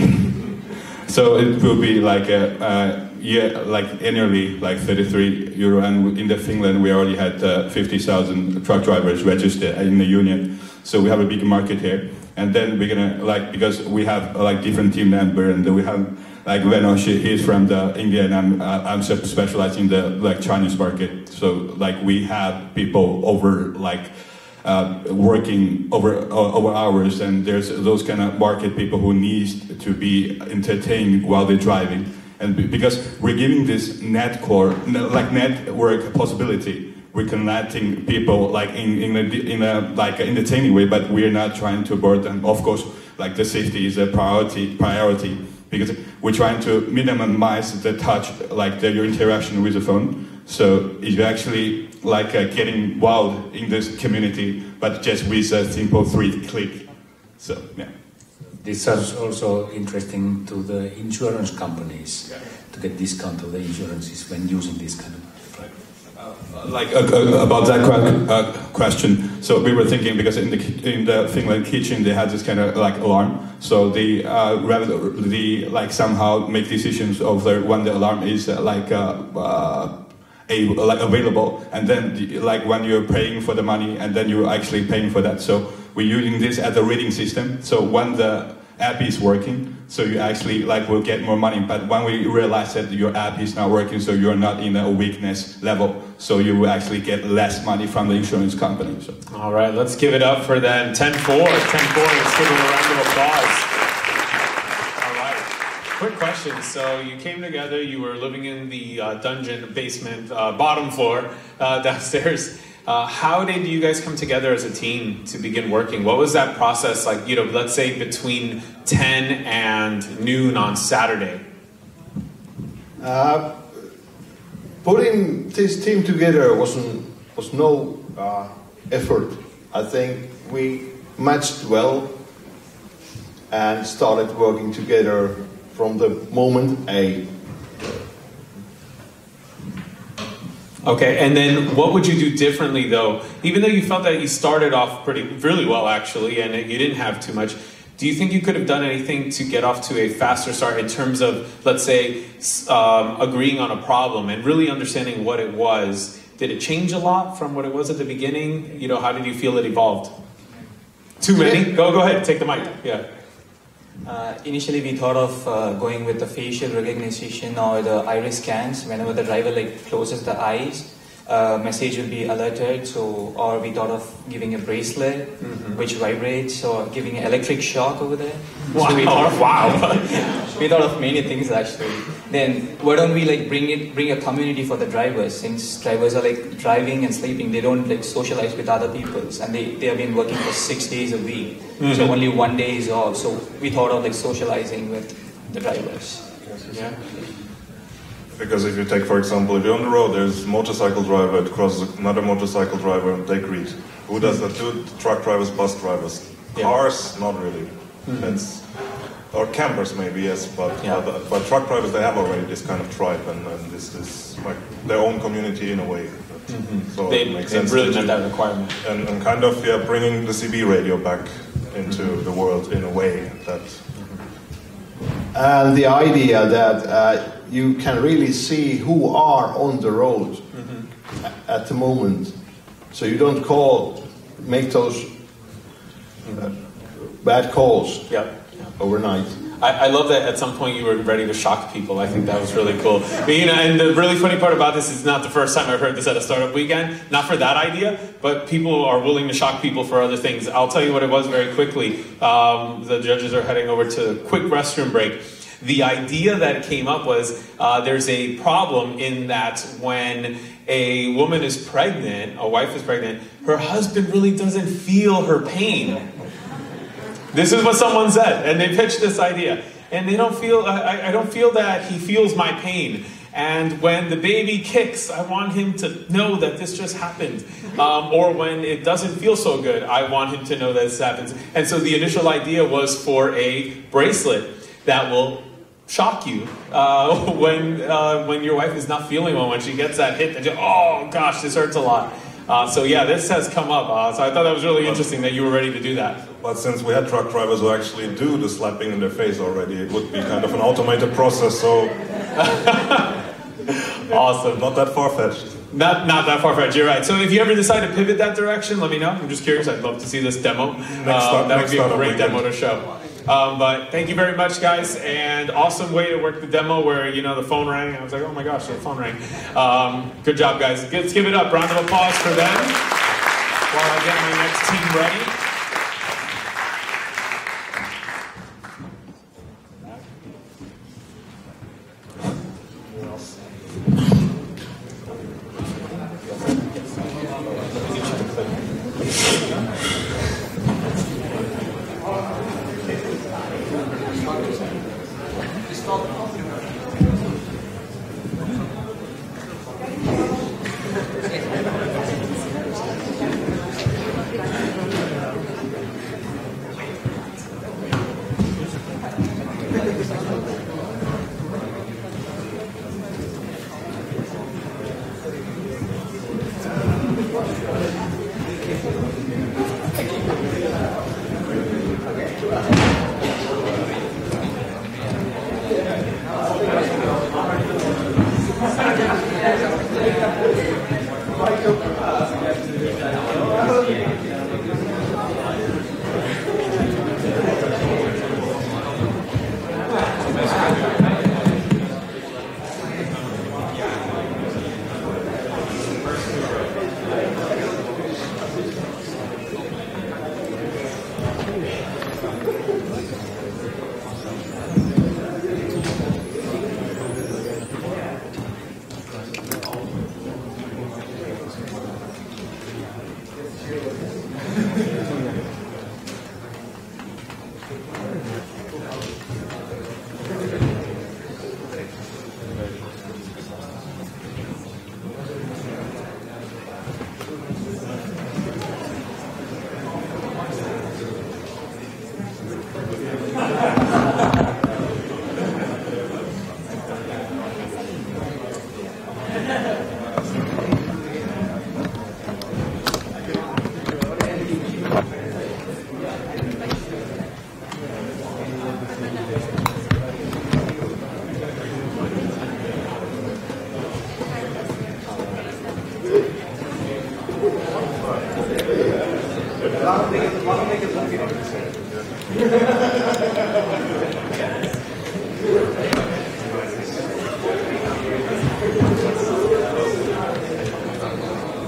it will be annually €33, and in the Finland we already had 50,000 truck drivers registered in the union. So we have a big market here, and then we're gonna because we have different team member, and then we have. Like Veno, he's from the India, and I'm specialized in the Chinese market. So we have people over working over hours, and there's those kind of market people who need to be entertained while they're driving. And because we're giving this network possibility, we're connecting people in a entertaining way, but we're not trying to board them. Of course, the safety is a priority. Because we're trying to minimize the touch, your interaction with the phone. So you're actually getting wild in this community, but just with a simple 3-click. So yeah. This is also interesting to the insurance companies to get discount of the insurances when using this kind of. About that question, so we were thinking because in the Finland kitchen they had this kind of alarm, so they somehow make decisions of when the alarm is available, and then when you're paying for the money, and then you're actually paying for that. So we're using this as a rating system. So when the app is working, so you actually will get more money. But when we realize that your app is not working, so you're not in a weakness level, so you will actually get less money from the insurance company. So. All right, let's give it up for them. 10-4. 10-4. Let's give them a round of applause. All right. Quick question. So you came together. You were living in the dungeon basement, bottom floor, downstairs. How did you guys come together as a team to begin working? What was that process like, let's say between 10 and noon on Saturday? Putting this team together was no effort. I think we matched well and started working together from the moment A. Okay, and then what would you do differently though? Even though you felt that you started off really well actually, and you didn't have too much, do you think you could have done anything to get off to a faster start in terms of, let's say, agreeing on a problem and really understanding what it was? Did it change a lot from what it was at the beginning? How did you feel it evolved? Too many? Go ahead, take the mic. Yeah. Initially, we thought of going with the facial recognition or the iris scans. Whenever the driver closes the eyes, message will be alerted. Or we thought of giving a bracelet which vibrates, or giving an electric shock over there. Wow! So we thought of, we thought of many things actually. Then why don't we bring a community for the drivers? Since drivers are driving and sleeping, they don't socialize with other people, and they have been working for 6 days a week. So only 1 day is off. So we thought of socializing with the drivers. Yeah. Because if you take, for example, if you're on the road, there's a motorcycle driver, it crosses another motorcycle driver, and they greet. Who does that too? Truck drivers, bus drivers. Cars, not really. Or campers maybe, yes, but truck drivers, they have already this kind of tribe and this their own community in a way. So it makes sense. Really met that requirement. And kind of bringing the CB radio back into the world in a way that... And the idea that you can really see who are on the road at the moment. So you don't make those bad calls overnight. I love that at some point you were ready to shock people. I think that was really cool. But, and the really funny part about this is not the first time I've heard this at a startup weekend. Not for that idea, but people are willing to shock people for other things. I'll tell you what it was very quickly. The judges are heading over to a quick restroom break. The idea that came up was there's a problem in that when a woman is pregnant, a wife is pregnant, her husband really doesn't feel her pain. This is what someone said, and they pitched this idea. And they don't feel, I don't feel that he feels my pain. And when the baby kicks, I want him to know that this just happened. Or when it doesn't feel so good, I want him to know that this happens. And so the initial idea was for a bracelet that will shock you when your wife is not feeling well, when she gets that hit, and oh gosh, this hurts a lot. So yeah, this has come up. So I thought that was really interesting that you were ready to do that. But since we had truck drivers who actually do the slapping in their face already, it would be kind of an automated process, so... Awesome. Not that far-fetched. Not that far-fetched, you're right. So if you ever decide to pivot that direction, let me know. I'm just curious, I'd love to see this demo. That would be a great demo to show. But thank you very much, guys, and awesome way to work the demo where, the phone rang. I was like, oh my gosh, the phone rang. Good job, guys. Let's give it up. Round of applause for them while I get my next team ready.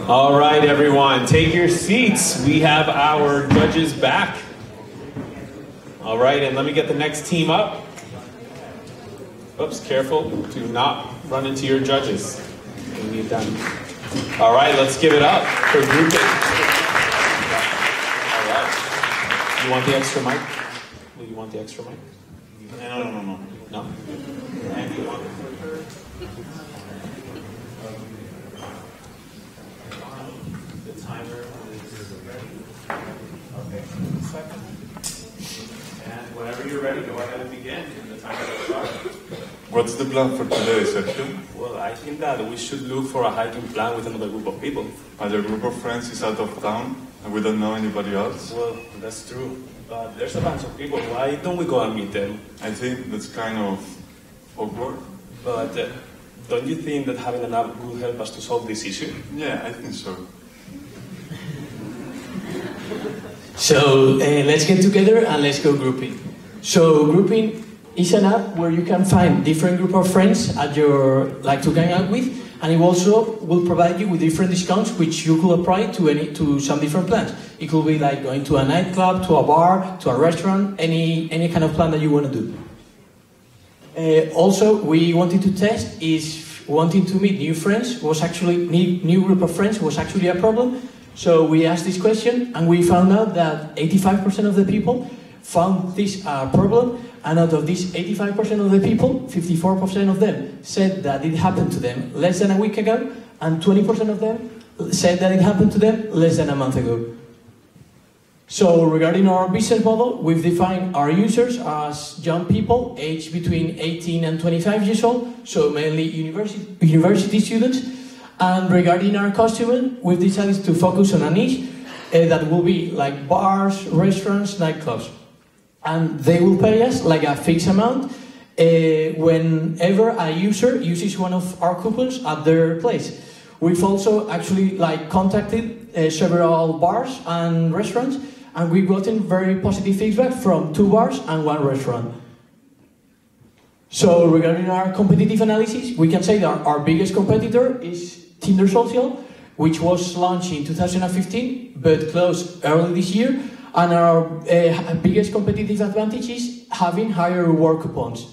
All right, everyone, take your seats. We have our judges back. All right, and let me get the next team up. Oops, careful. Do not run into your judges. We need them. All right, let's give it up for grouping. All right. You want the extra mic? Will you want the extra mic? No. No? And you want the timer is ready. Okay, second. And whenever you're ready, go ahead and begin. The timer will start. What's the plan for today, Sergio? Well, I think that we should look for a hiking plan with another group of people. Other group of friends is out of town, and we don't know anybody else. Well, that's true. But there's a bunch of people. Why don't we go and meet them? I think that's kind of awkward. But don't you think that having an app will help us to solve this issue? Yeah, I think so. So let's get together and let's go grouping. So grouping is an app where you can find different group of friends at your to hang out with, and it also will provide you with different discounts which you could apply to some different plans. It could be like going to a nightclub, to a bar, to a restaurant, any kind of plan that you want to do. Also, we wanted to test is wanting to meet new friends was actually new group of friends was actually a problem. So we asked this question and we found out that 85% of the people found this a problem, and out of these 85% of the people, 54% of them said that it happened to them less than a week ago, and 20% of them said that it happened to them less than a month ago. So regarding our business model, we've defined our users as young people aged between 18 and 25 years old, so mainly university students. And regarding our customer, we've decided to focus on a niche that will be like bars, restaurants, nightclubs. And they will pay us like a fixed amount whenever a user uses one of our coupons at their place. We've also actually contacted several bars and restaurants, and we've gotten very positive feedback from 2 bars and 1 restaurant. So regarding our competitive analysis, we can say that our biggest competitor is Tinder Social, which was launched in 2015 but closed early this year, and our biggest competitive advantage is having higher reward coupons.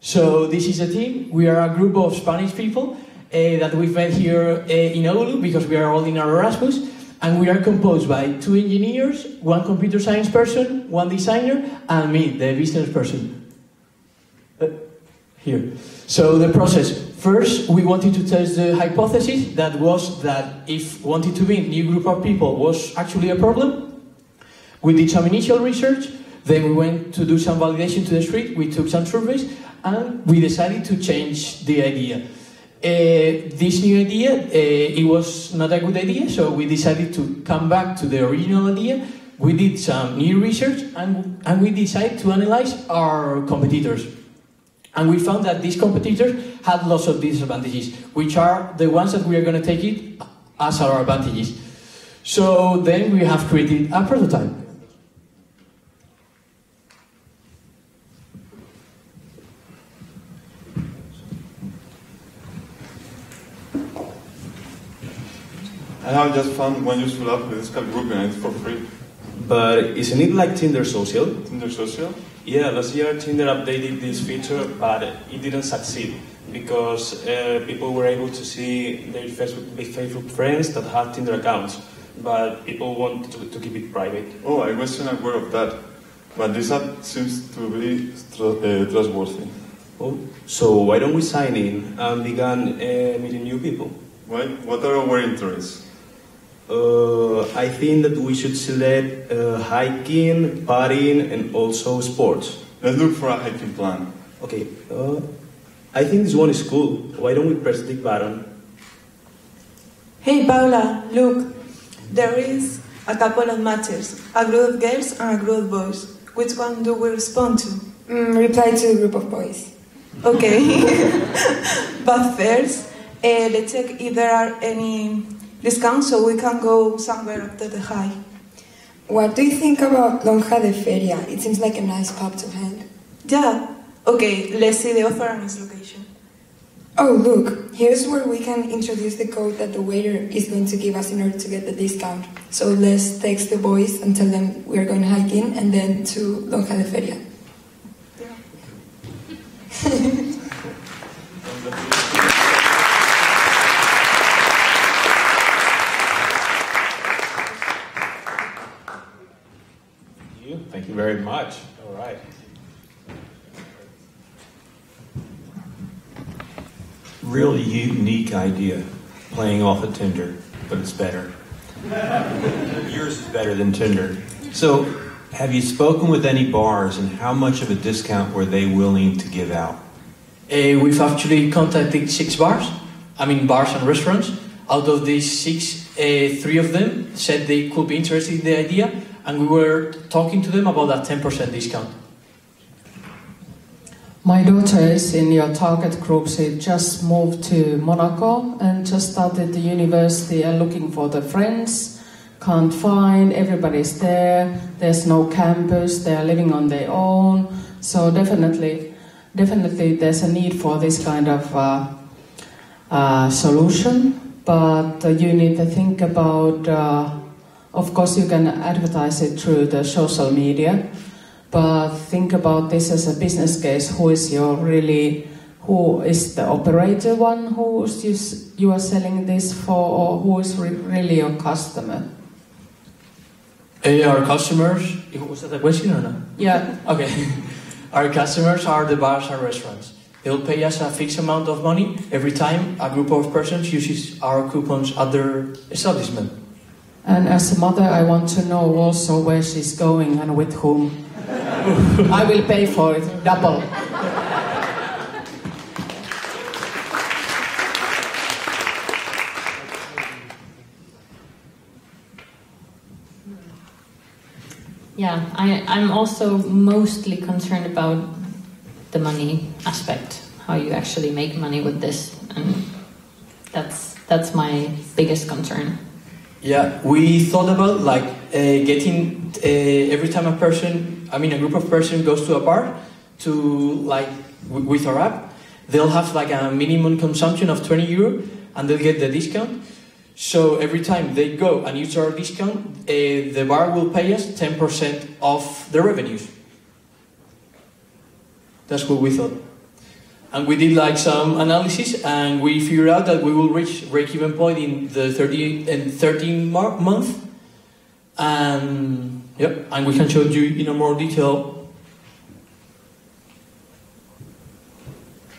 So this is a team. We are a group of Spanish people that we've met here in Oulu because we are all in our Erasmus, and we are composed by 2 engineers, 1 computer science person, 1 designer, and me, the business person. Here. So the process. First, we wanted to test the hypothesis that was that if wanting to meet new group of people was actually a problem. We did some initial research, then we went to do some validation to the street, we took some surveys, and we decided to change the idea. This new idea, it was not a good idea, so we decided to come back to the original idea. We did some new research, and we decided to analyze our competitors. And we found that these competitors had lots of disadvantages, which are the ones that we are going to take it as our advantages. So then we have created a prototype. I have just found one useful app with this called grouping, and it's for free. But isn't it like Tinder Social? Tinder Social? Yeah, last year Tinder updated this feature, but it didn't succeed because people were able to see their Facebook friends that had Tinder accounts, but people want to keep it private. Oh, I wasn't aware of that, but this app seems to be trustworthy. Oh, so why don't we sign in and begin meeting new people? Why? What are our interests? I think that we should select hiking, partying, and also sports. Let's look for a hiking plan. Okay, I think this one is cool. Why don't we press the button? Hey Paula, look, there is a couple of matches, a group of girls and a group of boys. Which one do we respond to? Reply to the group of boys. Okay, but first, let's check if there are any discount so we can go somewhere after the high. What do you think about Lonja de Feria? It seems like a nice pub to hang. Yeah. Okay, let's see the offer and its location. Oh, look, here's where we can introduce the code that the waiter is going to give us in order to get the discount. So let's text the boys and tell them we're going to hike in and then to Lonja de Feria. Thank you very much. All right. Really unique idea, playing off of Tinder, but it's better. Yours is better than Tinder. So, have you spoken with any bars, and how much of a discount were they willing to give out? We've actually contacted 6 bars, bars and restaurants. Out of these 6, 3 of them said they could be interested in the idea, and we were talking to them about that 10% discount. My daughter is in your target group. She just moved to Monaco and just started the university and looking for the friends. Can't find, everybody's there. There's no campus, they're living on their own. So definitely there's a need for this kind of solution. But you need to think about, of course you can advertise it through the social media. But think about this as a business case. Who is who is the operator one you are selling this for, or who is really your customer? Our customers, was that a question or not? Yeah. Okay. Our customers are the bars and restaurants. They'll pay us a fixed amount of money every time a group of persons uses our coupons at their establishment. And as a mother, I want to know also where she's going and with whom. I will pay for it, double. Yeah, I'm also mostly concerned about the money aspect, how you actually make money with this, and that's my biggest concern. Yeah, we thought about getting every time a group of person goes to a bar with our app, they'll have a minimum consumption of €20 and they'll get the discount. So every time they go and use our discount, the bar will pay us 10% of the revenues. That's what we thought. And we did some analysis, and we figured out that we will reach break-even point in the 13th month. And we can show you in more detail.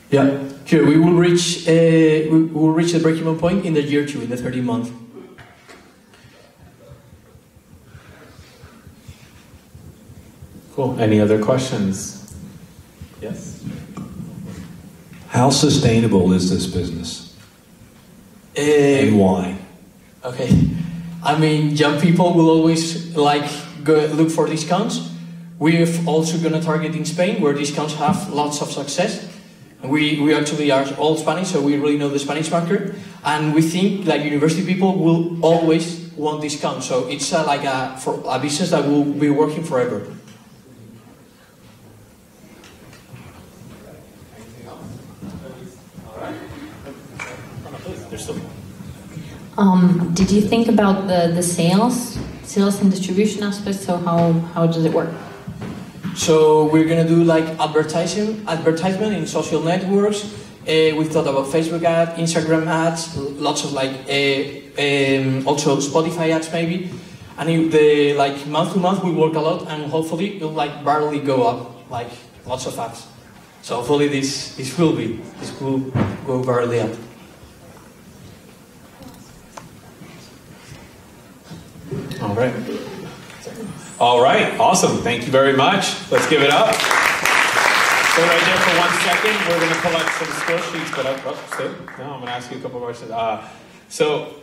Yeah, here we will reach the break-even point in the year 2, in the 13th month. Cool. Any other questions? Yes. How sustainable is this business? And why? Okay. Young people will always go look for discounts. We're also going to target in Spain, where discounts have lots of success. And we actually are all Spanish, so we really know the Spanish market. And we think university people will always want discounts. So it's for a business that will be working forever. Did you think about the sales and distribution aspect? So how does it work? So we're gonna do advertisement in social networks. We've thought about Facebook ads, Instagram ads, lots of also Spotify ads maybe. And month to month we work a lot, and hopefully it'll barely go up, lots of ads. So hopefully this will go barely up. All right, awesome. Thank you very much. Let's give it up. Stay right there for 1 second. We're going to collect some score sheets, but I'm going to ask you a couple of questions. So,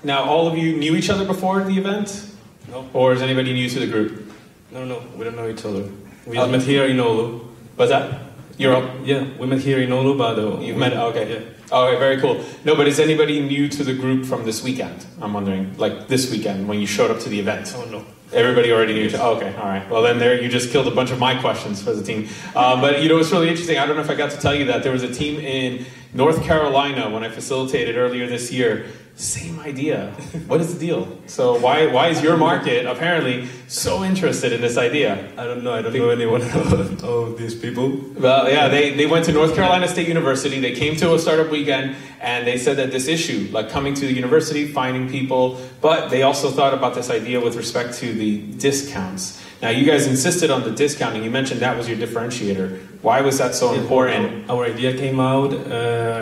now all of you knew each other before the event? No. Or is anybody new to the group? No, we don't know each other. We met here in Oulu. What's that? You're up? Yeah, we met here in Oulu, but... You've met, okay. Yeah. Okay, very cool. No, but is anybody new to the group from this weekend? I'm wondering, like this weekend when you showed up to the event. Oh, no. Everybody already knew. Okay, all right. Well, then there you just killed a bunch of my questions for the team. But you know, it's really interesting. I don't know if I got to tell you that there was a team in North Carolina when I facilitated earlier this year. Same idea. What is the deal? So why is your market apparently so interested in this idea? I don't know. I don't know anyone of these people. Well, yeah, they went to North Carolina State University. They came to a startup weekend, and they said that this issue, like coming to the university, finding people, but they also thought about this idea with respect to the discounts. Now, you guys insisted on the discounting. You mentioned that was your differentiator. Why was that so important? Our idea came out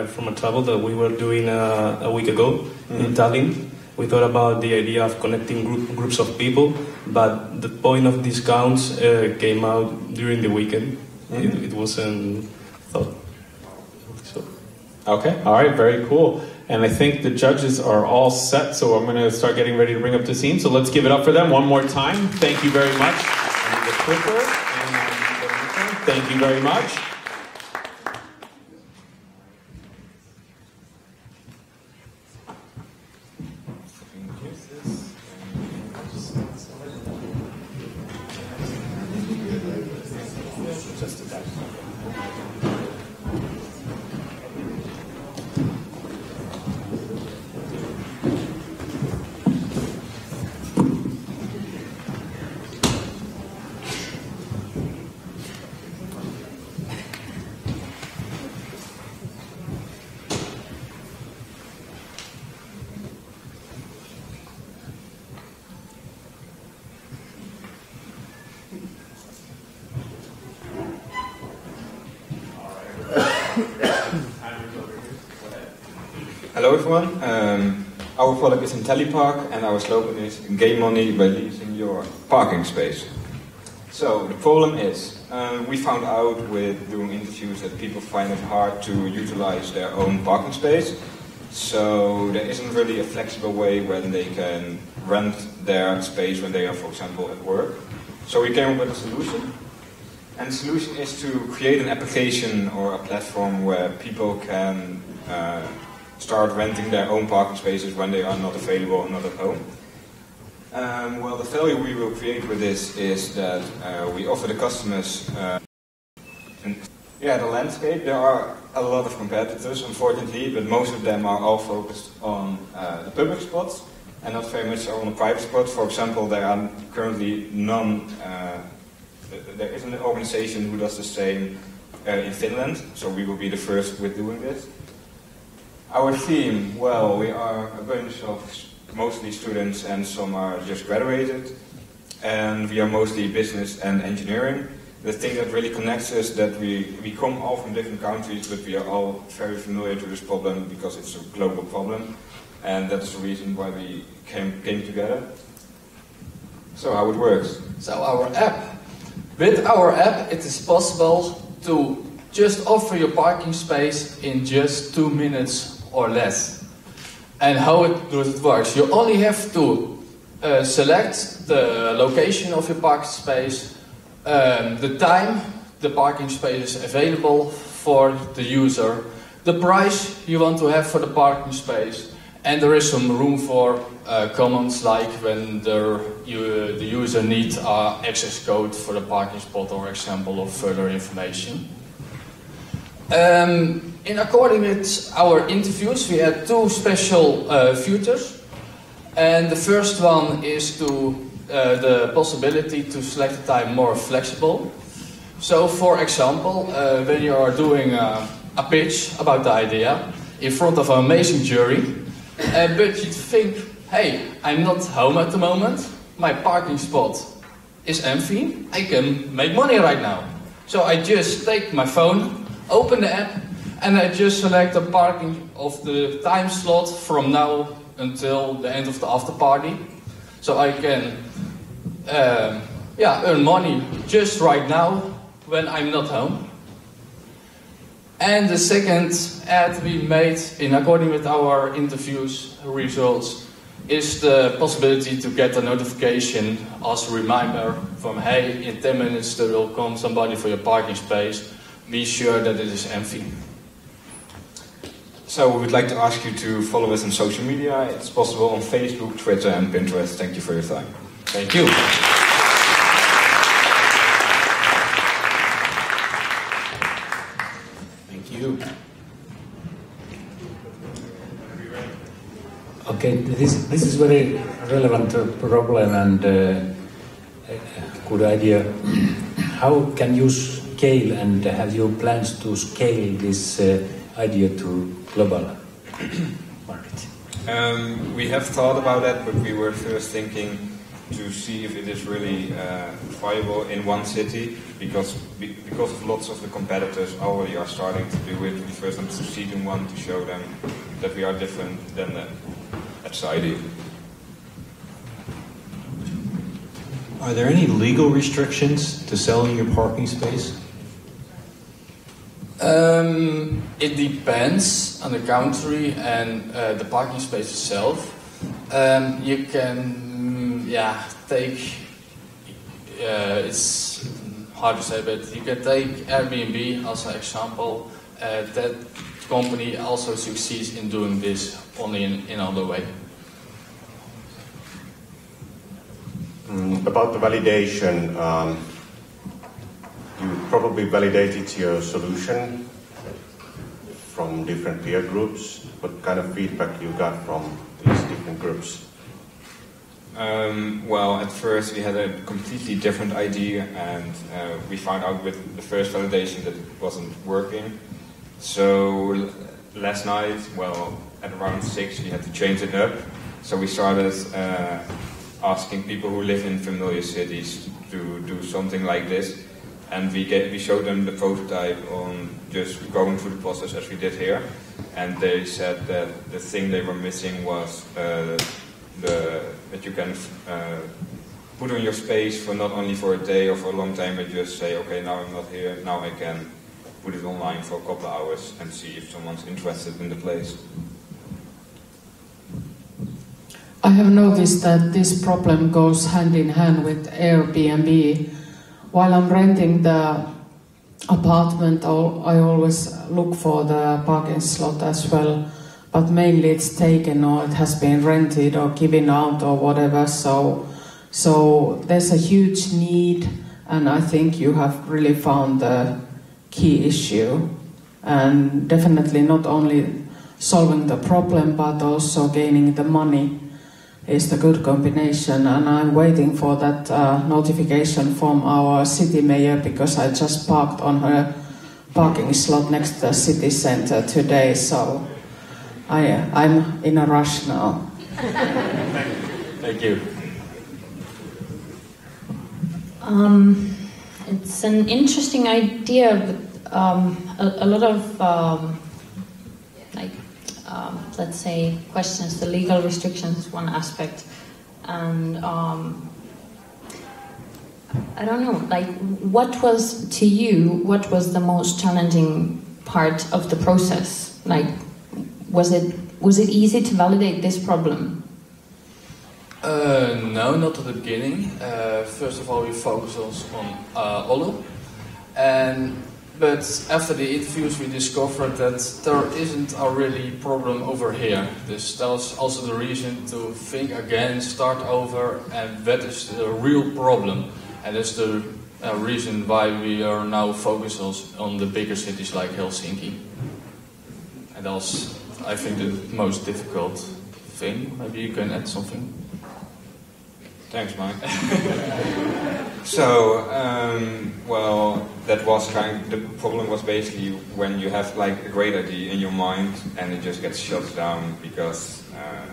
from a travel that we were doing a week ago in Tallinn. We thought about the idea of connecting groups of people, but the point of discounts came out during the weekend. It wasn't thought. So. Okay, all right, very cool. And I think the judges are all set, so I'm going to start getting ready to bring up the scene. So let's give it up for them one more time. Thank you very much. And the clicker. Thank you very much. Hello everyone, our product is IntelliPark and our slogan is gain money by leasing your parking space. So the problem is, we found out with doing interviews that people find it hard to utilize their own parking space. So there isn't really a flexible way when they can rent their space when they are, for example, at work. So we came up with a solution. And the solution is to create an application or a platform where people can start renting their own parking spaces when they are not available and not at home. Well, the value we will create with this is that we offer the customers the landscape. There are a lot of competitors, unfortunately, but most of them are all focused on the public spots and not very much on the private spots. For example, there are currently none, there isn't an organization who does the same in Finland, so we will be the first with doing this. Our theme, well, we are a bunch of mostly students and some are just graduated, and we are mostly business and engineering. The thing that really connects us is that we come all from different countries, but we are all very familiar to this problem because it's a global problem, and that's the reason why we came together. So how it works? So our app. With our app, it is possible to just offer your parking space in just 2 minutes or less. And how does it work? You only have to select the location of your parking space, the time the parking space is available for the user, the price you want to have for the parking space, and there is some room for comments like when the user needs access code for the parking spot or example of further information. In according with our interviews, we had 2 special features, and the first one is the possibility to select the time more flexible. So, for example, when you are doing a pitch about the idea in front of an amazing jury, but you think, hey, I'm not home at the moment, my parking spot is empty, I can make money right now. So I just take my phone, open the app, and I just select the parking of the time slot from now until the end of the after party. So I can earn money just right now when I'm not home. And the second ad we made in according with our interviews results is the possibility to get a notification as a reminder from, hey, in 10 minutes there will come somebody for your parking space. be sure that it is empty. So we would like to ask you to follow us on social media. It's possible on Facebook, Twitter and Pinterest. Thank you for your time. Thank you. Thank you. Okay, this is very relevant problem and good idea. How can you scale and have you plans to scale this idea to global market? We have thought about that, but we were first thinking to see if it is really viable in one city, because of lots of the competitors already are starting to do it. We first want to succeed in one to show them that we are different than them. That's the idea. Are there any legal restrictions to selling your parking space? It depends on the country and the parking space itself. You can, take. It's hard to say, but you can take Airbnb as an example. That company also succeeds in doing this only in another way. About the validation, you probably validated your solution from different peer groups. What kind of feedback you got from these different groups? Well, at first we had a completely different idea, and we found out with the first validation that it wasn't working. So last night, well, at around 6, we had to change it up. So we started asking people who live in familiar cities to do something like this, and we showed them the prototype on just going through the process as we did here, and they said that the thing they were missing was that you can put on your space for not only for a day or for a long time, but just say, okay, now I'm not here, now I can put it online for a couple of hours and see if someone's interested in the place. I have noticed that this problem goes hand in hand with Airbnb. While I'm renting the apartment, I always look for the parking slot as well, but mainly it's taken or it has been rented or given out or whatever, so there's a huge need, and I think you have really found the key issue, and definitely not only solving the problem but also gaining the money is the good combination, and I'm waiting for that notification from our city mayor, because I just parked on her parking slot next to the city center today, so I'm in a rush now. Thank you. It's an interesting idea, but a lot of let's say questions. The legal restrictions is one aspect, and I don't know. Like, what was the most challenging part of the process? Like, was it easy to validate this problem? No, not at the beginning. First of all, we focused on Oulu, but after the interviews we discovered that there isn't a really problem over here. That was also the reason to think again, start over, and that is the real problem. And that's the reason why we are now focused on the bigger cities like Helsinki. And that's, I think, the most difficult thing. Maybe you can add something. Thanks, Mike. So, well, that was the problem was basically when you have like a great idea in your mind and it just gets shut down because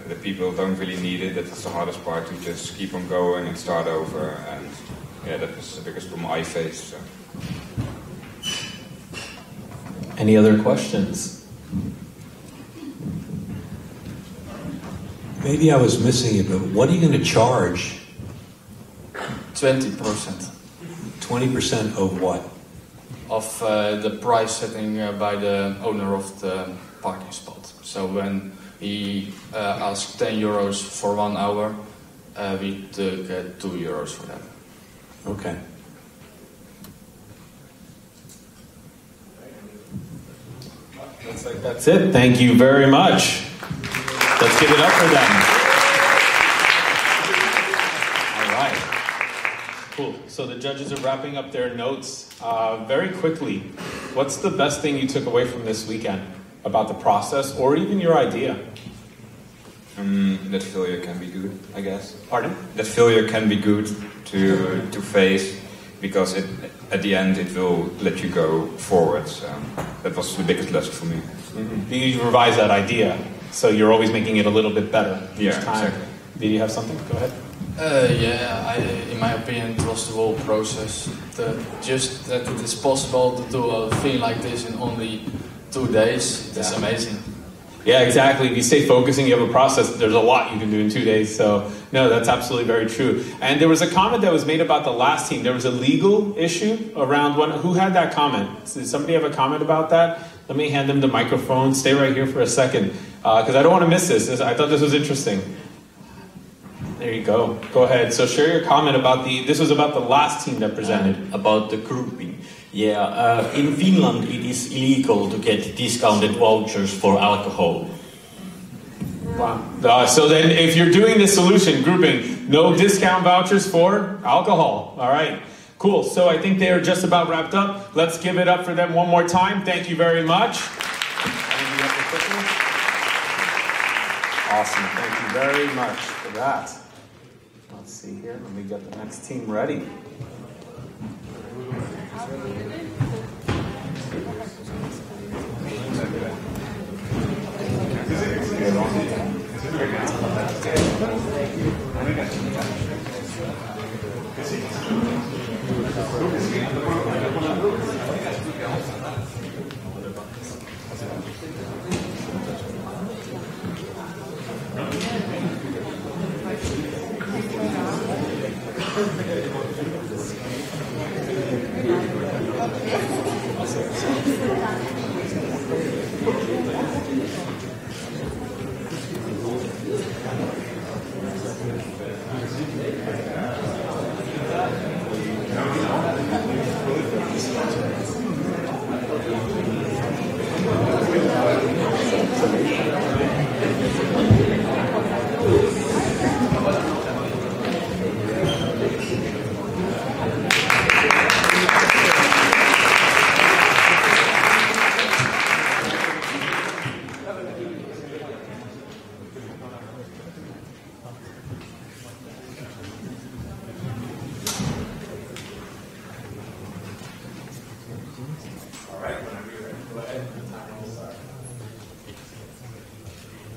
the people don't really need it. That's the hardest part, to just keep on going and start over. And yeah, that was the biggest problem I faced. So. Any other questions? Maybe I was missing it, but what are you going to charge? 20%. 20% of what? Of the price setting by the owner of the parking spot. So when he asked 10 euros for 1 hour, we took 2 euros for that. Okay. Looks like that's it. Thank you very much. Let's give it up for them. All right. Cool. So the judges are wrapping up their notes. Very quickly, what's the best thing you took away from this weekend about the process or even your idea? That failure can be good, I guess. Pardon? That failure can be good to face, because at the end it will let you go forward. So that was the biggest lesson for me. Mm-hmm. You revise that idea, so you're always making it a little bit better each time. Exactly. Did you have something? Go ahead. In my opinion, it was the whole process. Just that it is possible to do a thing like this in only 2 days. That's amazing. Yeah, exactly. If you stay focusing, you have a process, there's a lot you can do in 2 days. So, no, that's absolutely very true. And there was a comment that was made about the last team. There was a legal issue around one. Who had that comment? Did somebody have a comment about that? Let me hand them the microphone. Stay right here for a second, because I don't want to miss this. I thought this was interesting. There you go. Go ahead. So share your comment about this was about the last team that presented. About the grouping. Yeah, in Finland it is illegal to get discounted vouchers for alcohol. Wow. So then if you're doing this solution, grouping, no discount vouchers for alcohol. All right. Cool. So I think they are just about wrapped up. Let's give it up for them one more time. Thank you very much. Awesome. Thank you very much for that. Let's see here. Let me get the next team ready.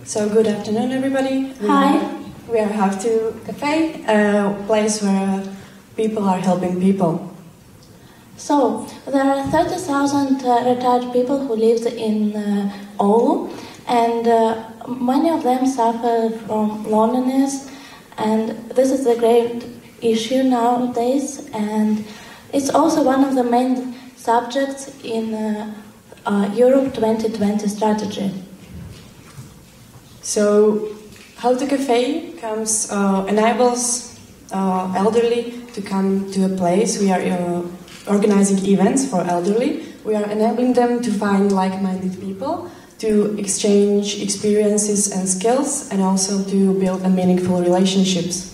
So good afternoon, everybody. Hi. We are Have To Cafe, a place where people are helping people. So, there are 30,000 retired people who live in Oulu, and many of them suffer from loneliness, and this is a great issue nowadays, and it's also one of the main subjects in Europe 2020 strategy. So, How To Cafe enables elderly to come to a place. We are organizing events for elderly. We are enabling them to find like-minded people, to exchange experiences and skills, and also to build meaningful relationships,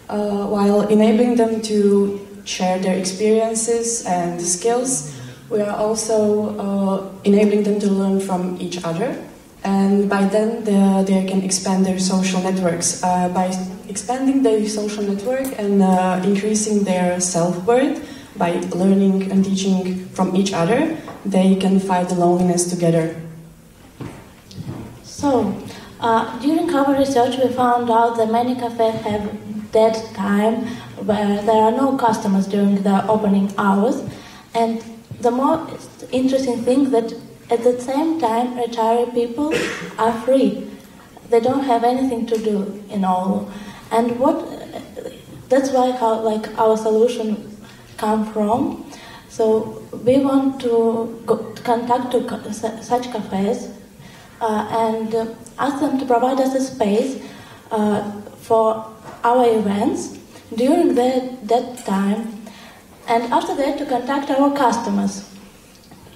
while enabling them to share their experiences and skills. We are also enabling them to learn from each other, and by then they can expand their social networks. By expanding their social network and increasing their self-worth, by learning and teaching from each other, they can fight the loneliness together. So, during our research we found out that many cafes have dead time where there are no customers during the opening hours, and the most interesting thing that at the same time retired people are free. They don't have anything to do in Oulu, and that's why our solution come from. So we want to contact such cafes and ask them to provide us a space for our events during that time, and after that to contact our customers.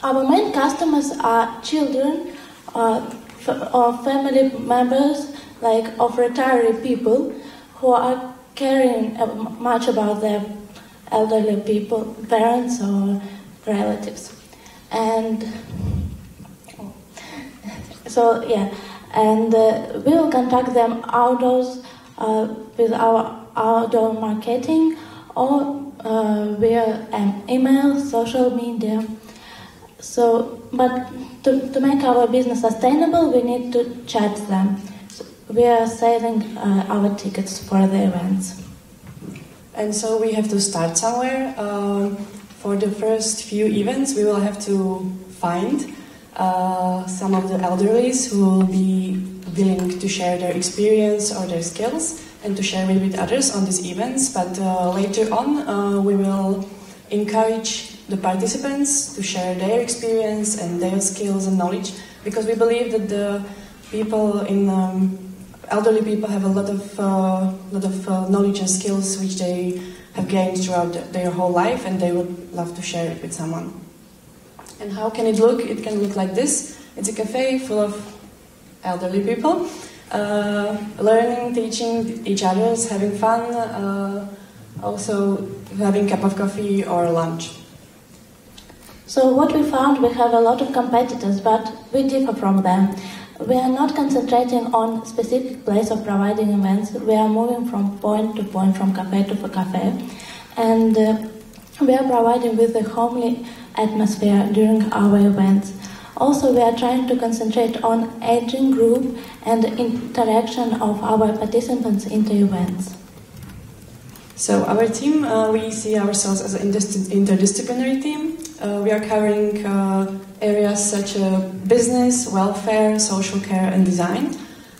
Our main customers are children or family members, like of retired people, who are caring much about their elderly people, parents or relatives. And so, yeah, and we will contact them outdoors with our outdoor marketing or via email, social media. So, but to make our business sustainable, we need to charge them. So we are selling our tickets for the events. And so we have to start somewhere. For the first few events, we will have to find some of the elderlies who will be willing to share their experience or their skills and to share it with others on these events. But later on, we will encourage the participants to share their experience and their skills and knowledge, because we believe that the people in elderly people have a lot of knowledge and skills which they have gained throughout their whole life, and they would love to share it with someone. And how can it look? It can look like this. It's a cafe full of elderly people, learning, teaching each other, having fun, also having a cup of coffee or lunch. So what we found, we have a lot of competitors, but we differ from them. We are not concentrating on specific place of providing events. We are moving from point to point, from cafe to cafe, and we are providing with a homely atmosphere during our events. Also, we are trying to concentrate on aging group and interaction of our participants in the events. So our team, we see ourselves as an interdisciplinary team. We are covering areas such as business, welfare, social care and design.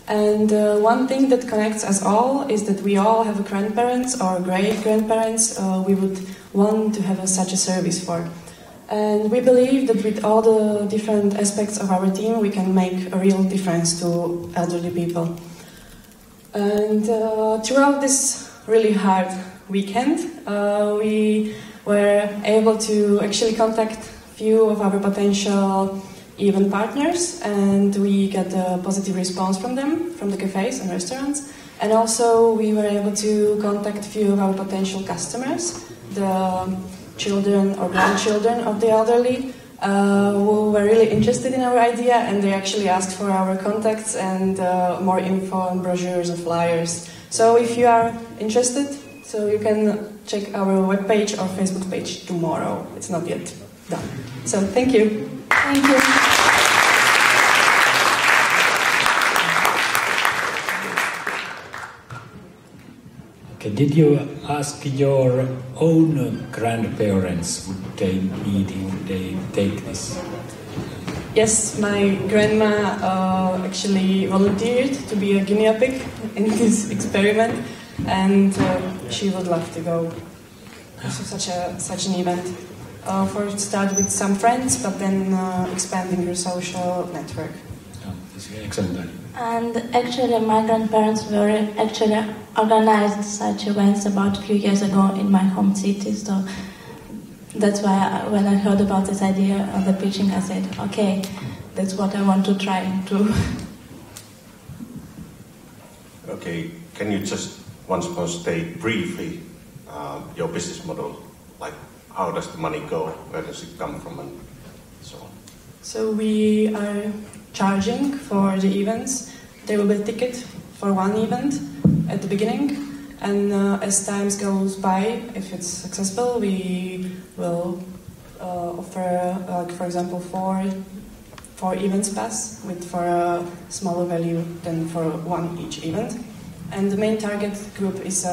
And one thing that connects us all is that we all have grandparents or great-grandparents we would want to have such a service for. And we believe that with all the different aspects of our team, we can make a real difference to elderly people. And throughout this really hard weekend, we were able to actually contact few of our potential event partners, and we got a positive response from them, from the cafes and restaurants. And also we were able to contact few of our potential customers, the children or grandchildren of the elderly, who were really interested in our idea, and they actually asked for our contacts and more info and brochures and flyers. So if you are interested, so you can check our webpage or Facebook page tomorrow. It's not yet done. So thank you. Thank you. Okay, did you ask your own grandparents would they take this? Yes, my grandma actually volunteered to be a guinea pig in this experiment, and she would love to go to such an event. For start with some friends, but then expanding your social network. Excellent. And actually, my grandparents were actually organized such events about a few years ago in my home city. So that's why when I heard about this idea of the pitching, I said, okay, that's what I want to try to. Okay, can you just once more state briefly your business model? Like, how does the money go? Where does it come from, and so on? So we are charging for the events. There will be a ticket for one event at the beginning, and as time goes by, if it's successful, we will offer, for example, four events pass for a smaller value than for one each event. And the main target group is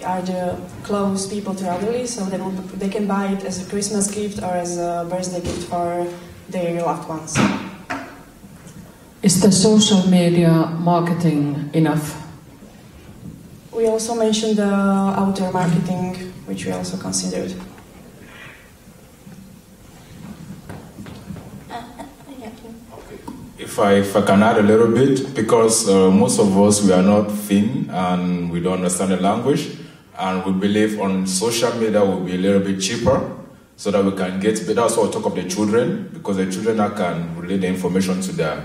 are the close people to elderly, so they can buy it as a Christmas gift or as a birthday gift for their loved ones. Is the social media marketing enough? We also mentioned the outdoor marketing, which we also considered. If I can add a little bit, because most of us, we are not Finn and we don't understand the language, and we believe on social media will be a little bit cheaper, so that we can get. But also talk of the children, because the children can relay the information to the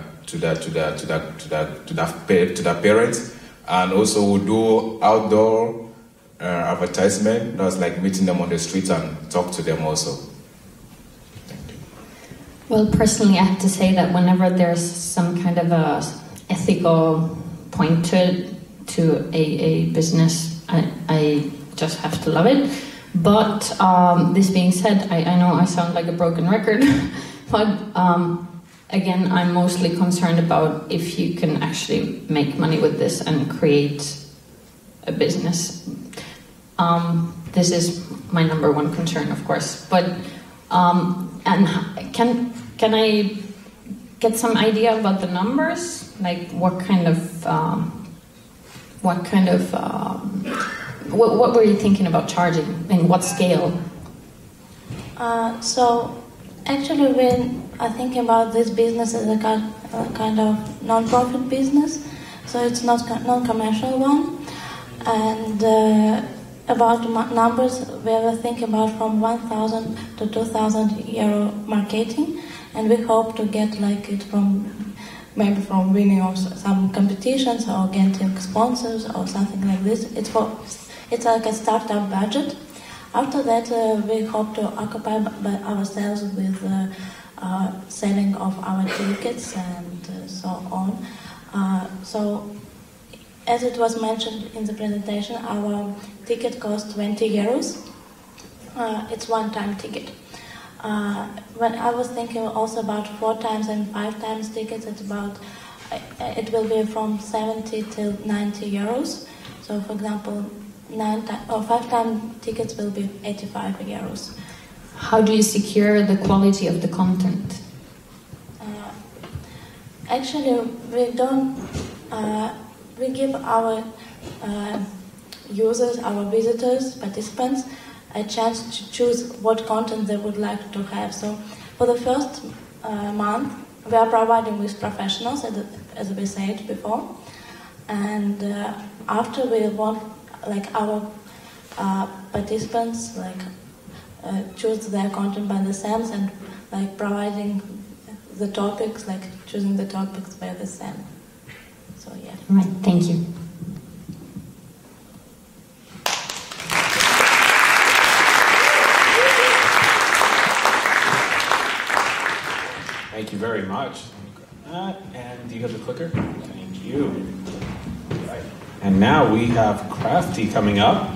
parents, and also we do outdoor advertisement. That's like meeting them on the street and talk to them also. Well, personally, I have to say that whenever there's some kind of a ethical point to a business, I just have to love it. But this being said, I know I sound like a broken record, but again, I'm mostly concerned about if you can actually make money with this and create a business. This is my number one concern, of course. But and can I get some idea about the numbers? Like what were you thinking about charging? In what scale? So actually, when I think about this business as a kind of non-profit business, so it's not non-commercial one, and about numbers, we were thinking about from 1,000 to 2,000 euro marketing, and we hope to get like it from maybe from winning of some competitions or getting sponsors or something like this. It's like a startup budget. After that, we hope to occupy ourselves with selling of our tickets and so on. So, as it was mentioned in the presentation, our ticket costs 20 euros. It's one-time ticket. When I was thinking also about 4 times and 5 times tickets, it will be from 70 till 90 euros. So, for example, 5 times tickets will be 85 euros. How do you secure the quality of the content? Actually, we don't. We give our users, our visitors, participants, a chance to choose what content they would like to have. So, for the first month, we are providing with professionals, as we said before, and after we want, like our participants, like choose their content by themselves and like providing the topics, like choosing the topics by themselves. So yeah. Right. Thank you. Thank you very much. And do you have the clicker? Thank you. And now we have Crafty coming up.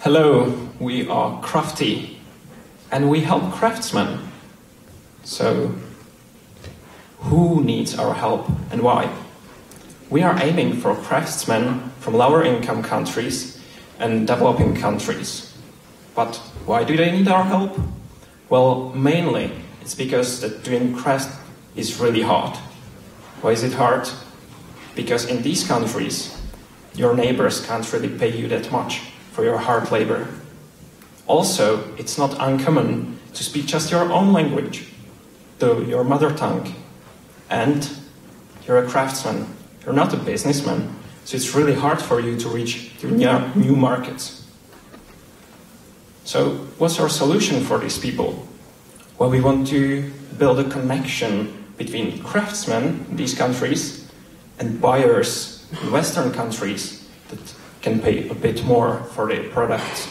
Hello, we are Crafty, and we help craftsmen. So, who needs our help and why? We are aiming for craftsmen from lower income countries and developing countries. But why do they need our help? Well, mainly it's because that doing craft is really hard. Why is it hard? Because in these countries, your neighbors can't really pay you that much for your hard labor. Also, it's not uncommon to speak just your own language, your mother tongue, and you're a craftsman. You're not a businessman, so it's really hard for you to reach new markets. So what's our solution for these people? Well, we want to build a connection between craftsmen in these countries and buyers in Western countries that can pay a bit more for their products.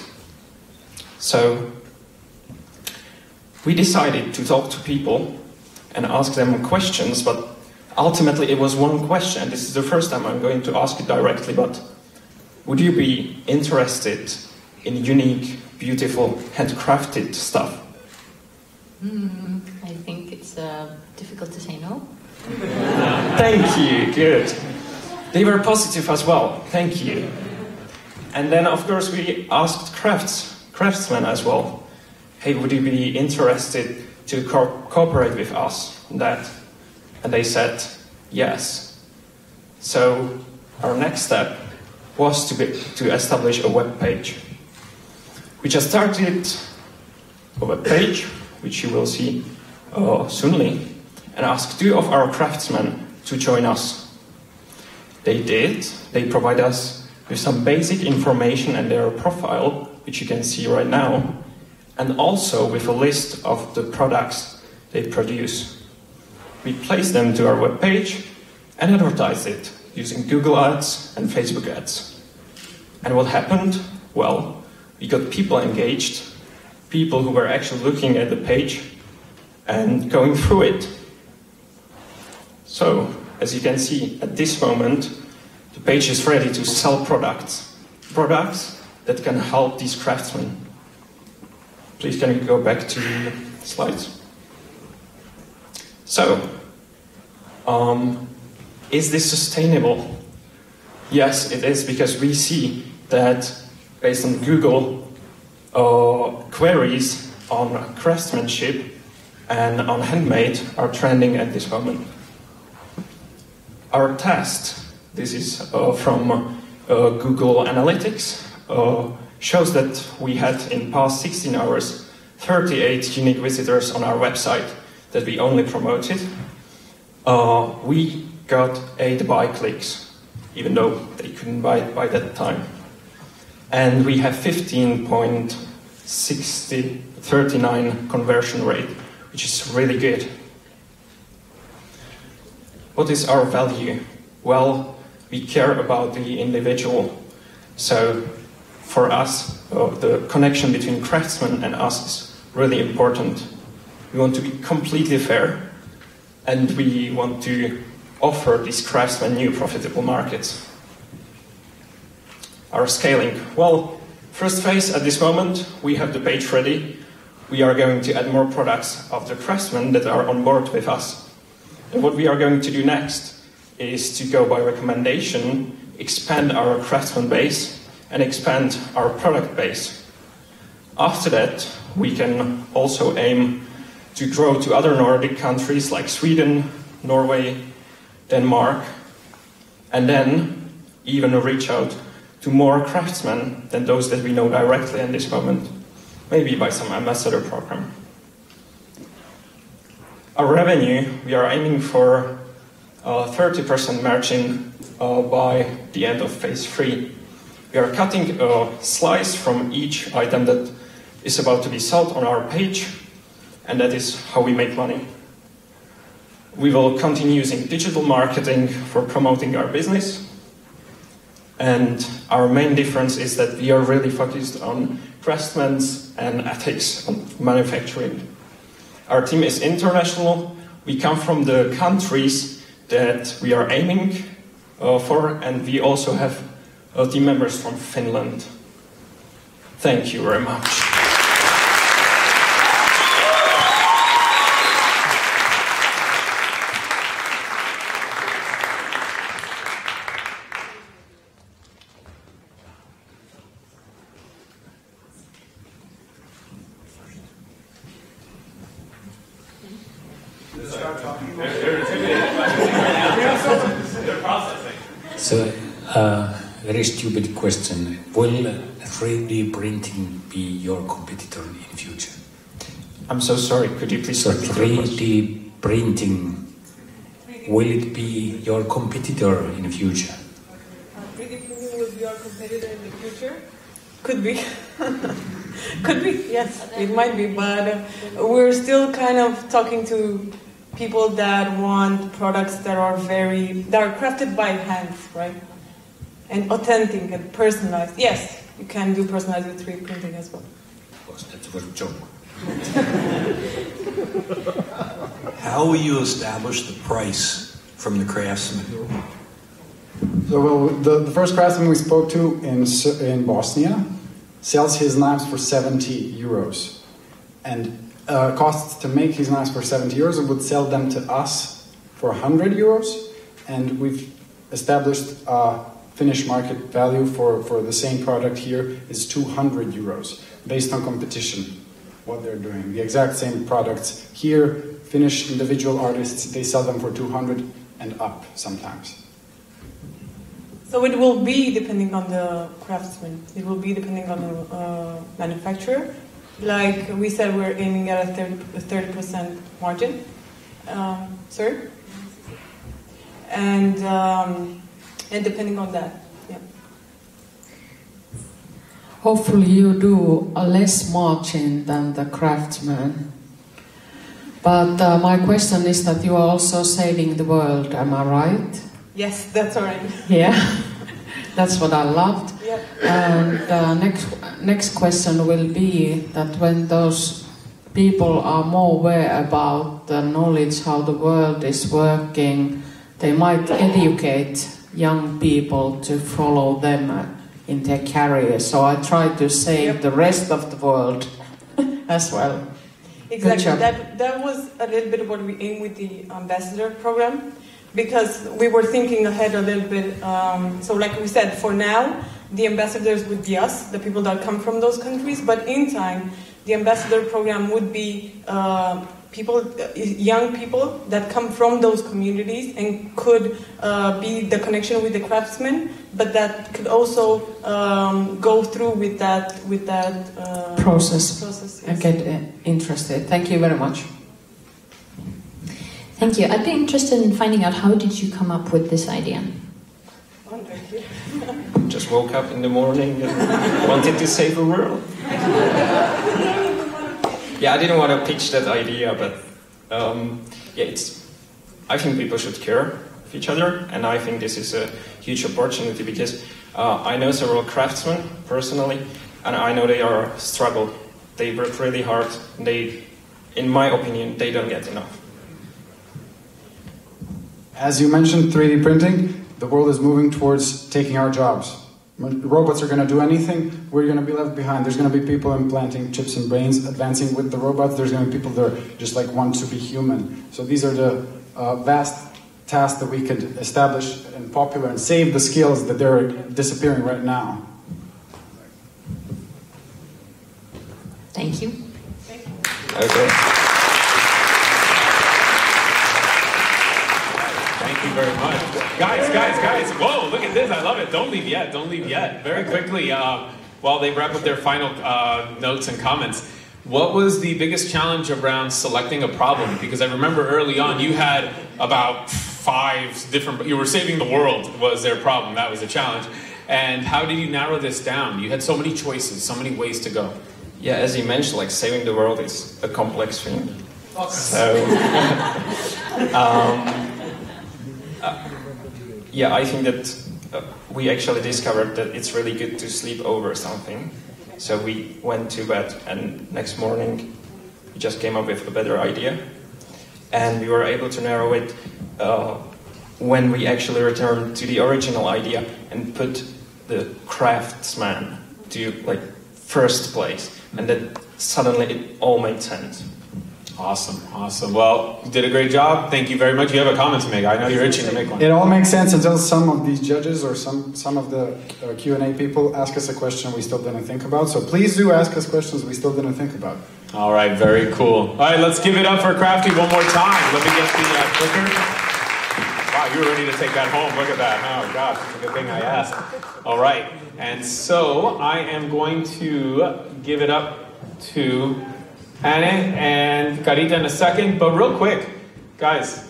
So we decided to talk to people and ask them questions, but ultimately it was one question. This is the first time I'm going to ask it directly, but would you be interested in unique, beautiful, handcrafted stuff? I think it's difficult to say no. Thank you, good. They were positive as well, thank you. And then of course we asked craftsmen as well. Hey, would you be interested to cooperate with us on that? And they said yes. So our next step was to establish a web page. We just started a web page, which you will see soonly, and asked 2 of our craftsmen to join us. They did. They provide us with some basic information and their profile, which you can see right now, and also with a list of the products they produce. We placed them to our web page and advertised it using Google Ads and Facebook ads. And what happened? Well, we got people engaged, people who were actually looking at the page and going through it. So, as you can see, at this moment, the page is ready to sell products that can help these craftsmen. Please can you go back to the slides? So, is this sustainable? Yes, it is, because we see that based on Google queries on craftsmanship and on handmade are trending at this moment. Our test, this is from Google Analytics, shows that we had in past 16 hours 38 unique visitors on our website that we only promoted. We got 8 buy clicks, even though they couldn't buy it by that time. And we have 15.39 conversion rate, which is really good. What is our value? Well, we care about the individual. So for us, the connection between craftsmen and us is really important. We want to be completely fair, and we want to offer these craftsmen new profitable markets. Our scaling. Well, first phase at this moment, we have the page ready. We are going to add more products of the craftsmen that are on board with us. And what we are going to do next is to go by recommendation, expand our craftsman base, and expand our product base. After that, we can also aim to grow to other Nordic countries like Sweden, Norway, Denmark, and then even reach out to more craftsmen than those that we know directly at this moment, maybe by some ambassador program. Our revenue, we are aiming for 30% margin by the end of phase 3. We are cutting a slice from each item that is about to be sold on our page, and that is how we make money. We will continue using digital marketing for promoting our business, and our main difference is that we are really focused on craftsmen and ethics on manufacturing. Our team is international. We come from the countries that we are aiming for, and we also have team members from Finland. Thank you very much. So, very stupid question. Will 3D printing be your competitor in future? I'm so sorry, could you please So repeat your question? 3D printing, will it be your competitor in the future? 3D printing will be our competitor in the future? Could be. Could be, yes, it might be, but we're still kind of talking to people that want products that are crafted by hands, right? And authentic and personalized. Yes, you can do personalized with 3D printing as well. Of course, that's a good job. How will you establish the price from the craftsman? So, well, the first craftsman we spoke to in Bosnia sells his knives for 70 euros. And costs to make his knives for 70 euros and would sell them to us for 100 euros. And we've established a Finnish market value for the same product here is 200 euros, based on competition, what they're doing. The exact same products here, Finnish individual artists, they sell them for 200 and up sometimes. So it will be depending on the craftsman. It will be depending on the manufacturer. Like we said, we're aiming at a 30% margin. Sorry? And depending on that, yeah. Hopefully you do a less margin than the craftsman. But my question is that you are also saving the world, am I right? Yes, that's right. Yeah, that's what I loved. Yeah. And next question will be that when those people are more aware about the knowledge how the world is working, they might educate young people to follow them in their career. So I try to save the rest of the world as well. Exactly. That was a little bit what we aim with the ambassador program, because we were thinking ahead a little bit. So like we said, for now, the ambassadors would be us, the people that come from those countries, but in time, the ambassador program would be young people that come from those communities and could be the connection with the craftsmen, but that could also go through with that process. Yes. I get interested. Thank you very much. Thank you. I'd be interested in finding out, how did you come up with this idea? Just woke up in the morning and wanted to save the world. Yeah, I didn't want to pitch that idea, but I think people should care of each other, and I think this is a huge opportunity because I know several craftsmen personally, and I know they are struggle. They work really hard. In my opinion, they don't get enough. As you mentioned, 3D printing, the world is moving towards taking our jobs. When robots are going to do anything, we're going to be left behind. There's going to be people implanting chips in brains, advancing with the robots. There's going to be people that just want to be human. So these are the vast tasks that we could establish and popular and save the skills that they're disappearing right now. Thank you. Okay. Thank you very much. Guys, whoa, look at this, I love it. Don't leave yet. Very quickly, while they wrap up their final notes and comments, what was the biggest challenge around selecting a problem? Because I remember early on you had about 5 different, you were saving the world was their problem, that was a challenge. And how did you narrow this down? You had so many choices, so many ways to go. Yeah, as you mentioned, saving the world is a complex thing. So, yeah, I think that we actually discovered that it's really good to sleep over something. So we went to bed, and next morning we just came up with a better idea. And we were able to narrow it when we actually returned to the original idea and put the craftsman to first place. And then suddenly it all made sense. Awesome. Well, you did a great job. Thank you very much. You have a comment to make. I know you're itching to make one. It all makes sense until some of these judges or some of the Q&A people ask us a question we still didn't think about. So please do ask us questions we still didn't think about. All right, very cool. All right, let's give it up for Crafty one more time. Let me get the clicker. Wow, you were ready to take that home. Look at that. Oh, gosh, it's a good thing I asked. All right, and so I am going to give it up to Anne and Carita in a second, but real quick, guys,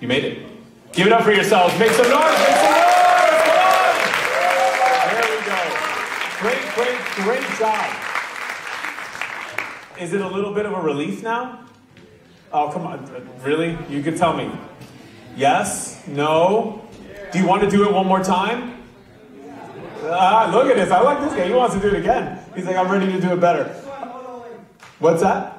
you made it. Give it up for yourselves. Make some noise. Make some noise. Come on. There we go. Great job. Is it a little bit of a relief now? Oh, come on. Really? You can tell me. Yes? No? Do you want to do it one more time? Look at this. I like this guy. He wants to do it again. He's like, I'm ready to do it better. What's that?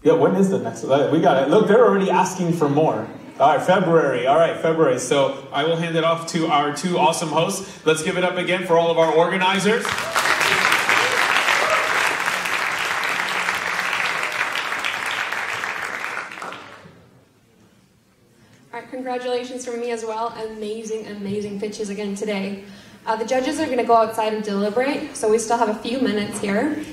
Yeah, when is the next? We got it. Look, they're already asking for more. All right, February. All right, February. So I will hand it off to our two awesome hosts. Let's give it up again for all of our organizers. Congratulations from me as well. Amazing pitches again today. The judges are going to go outside and deliberate, so we still have a few minutes here.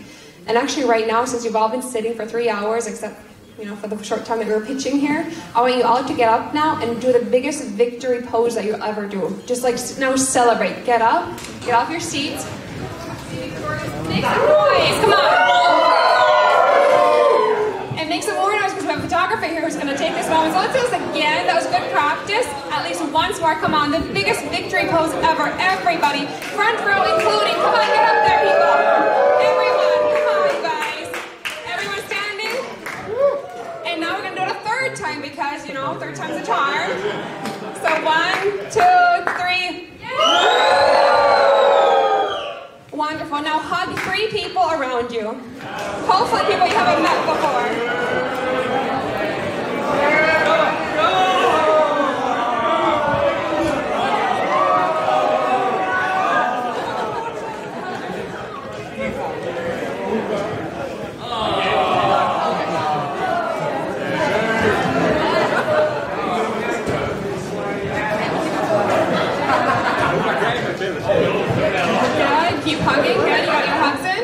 And actually right now, since you've all been sitting for 3 hours, except for the short time that we were pitching here, I want you all to get up now and do the biggest victory pose that you'll ever do. Just like now celebrate. Get up, get off your seats. Make some noise, come on. And make some more noise because we have a photographer here who's going to take this moment. So let's do this again. That was good practice. At least once more. Come on. The biggest victory pose ever. Everybody. Front row including. Come on, get up there, people. Everyone. Come on, you guys. Everyone standing. And now we're going to do it a third time because, third time's a charm. So 1, 2, 3. Wonderful. Now hug 3 people around you. Hopefully people you haven't met before. Good. Keep hugging. Good. You got your hugs in?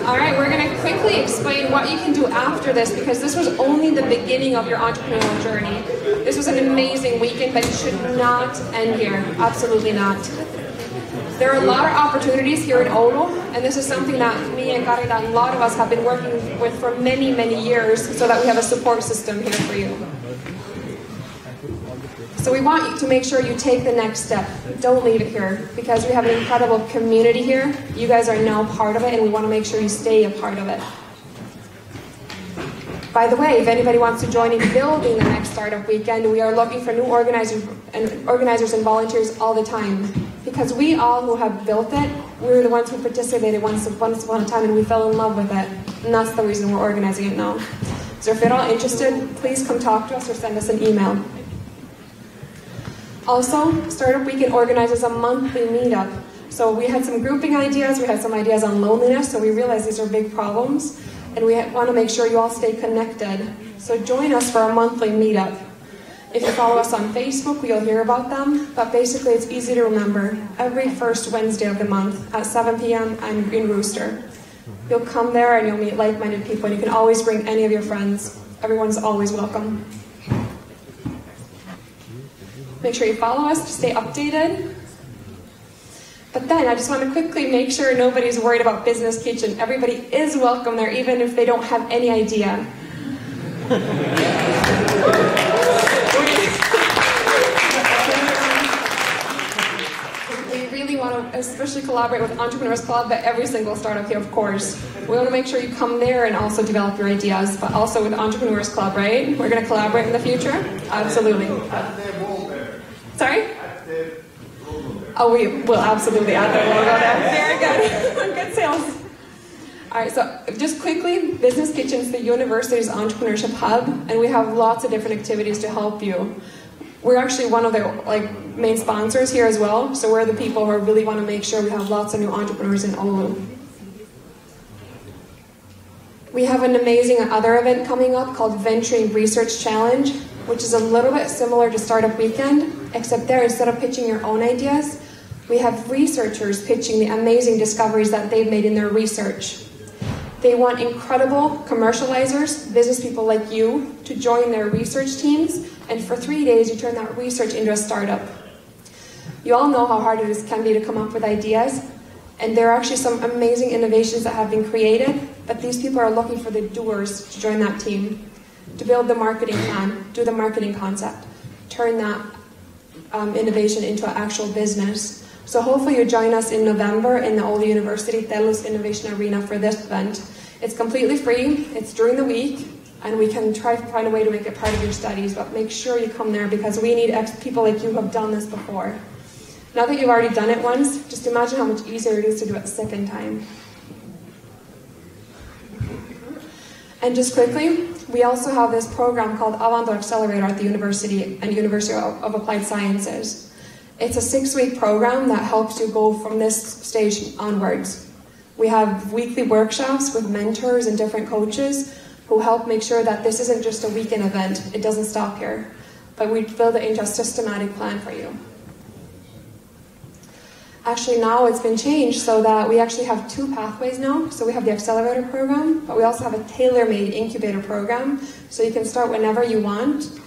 Alright, we're going to quickly explain what you can do after this because this was only the beginning of your entrepreneurial journey. This was an amazing weekend, but you should not end here. Absolutely not. There are a lot of opportunities here in Oulu, and this is something that me and Karita and a lot of us have been working with for many, many years so that we have a support system here for you. So we want you to make sure you take the next step. Don't leave it here because we have an incredible community here. You guys are now part of it and we want to make sure you stay a part of it. By the way, if anybody wants to join in building the next startup weekend, we are looking for new organizers and volunteers all the time. Because we all who have built it, we're the ones who participated once upon a time and we fell in love with it. And that's the reason we're organizing it now. So if you're all interested, please come talk to us or send us an email. Also, Startup Weekend organizes a monthly meetup. So we had some grouping ideas, we had some ideas on loneliness, so we realized these are big problems, and we want to make sure you all stay connected. So join us for a monthly meetup. If you follow us on Facebook, you'll hear about them, but basically it's easy to remember. Every first Wednesday of the month at 7 p.m. in Green Rooster. You'll come there and you'll meet like-minded people, and you can always bring any of your friends. Everyone's always welcome. Make sure you follow us to stay updated. But then I just want to quickly make sure nobody's worried about Business Kitchen. Everybody is welcome there, even if they don't have any idea. We really want to especially collaborate with Entrepreneurs Club, but every single startup here, of course. We want to make sure you come there and also develop your ideas, but also with Entrepreneurs Club, right? We're going to collaborate in the future? Absolutely. Sorry? Oh, we will absolutely add the logo there. Very good. Good sales. All right, so just quickly, Business Kitchen is the university's entrepreneurship hub, and we have lots of different activities to help you. We're actually one of the main sponsors here as well, so we're the people who really want to make sure we have lots of new entrepreneurs in Oulu. We have an amazing other event coming up called Venturing Research Challenge, which is a little bit similar to Startup Weekend, except there, instead of pitching your own ideas, we have researchers pitching the amazing discoveries that they've made in their research. They want incredible commercializers, business people like you, to join their research teams, and for 3 days you turn that research into a startup. You all know how hard it can be to come up with ideas, and there are actually some amazing innovations that have been created, but these people are looking for the doers to join that team, to build the marketing plan, do the marketing concept, turn that innovation into an actual business. So hopefully you join us in November in the Oulu University Telus Innovation Arena for this event. It's completely free, it's during the week, and we can try to find a way to make it part of your studies, but make sure you come there because we need people like you who have done this before. Now that you've already done it once, just imagine how much easier it is to do it a second time. And just quickly, we also have this program called Avanto Accelerator at the University and University of Applied Sciences. It's a 6-week program that helps you go from this stage onwards. We have weekly workshops with mentors and different coaches who help make sure that this isn't just a weekend event, it doesn't stop here, but we build it into a systematic plan for you. Actually now it's been changed so that we actually have 2 pathways now. So we have the accelerator program, but we also have a tailor-made incubator program. So you can start whenever you want,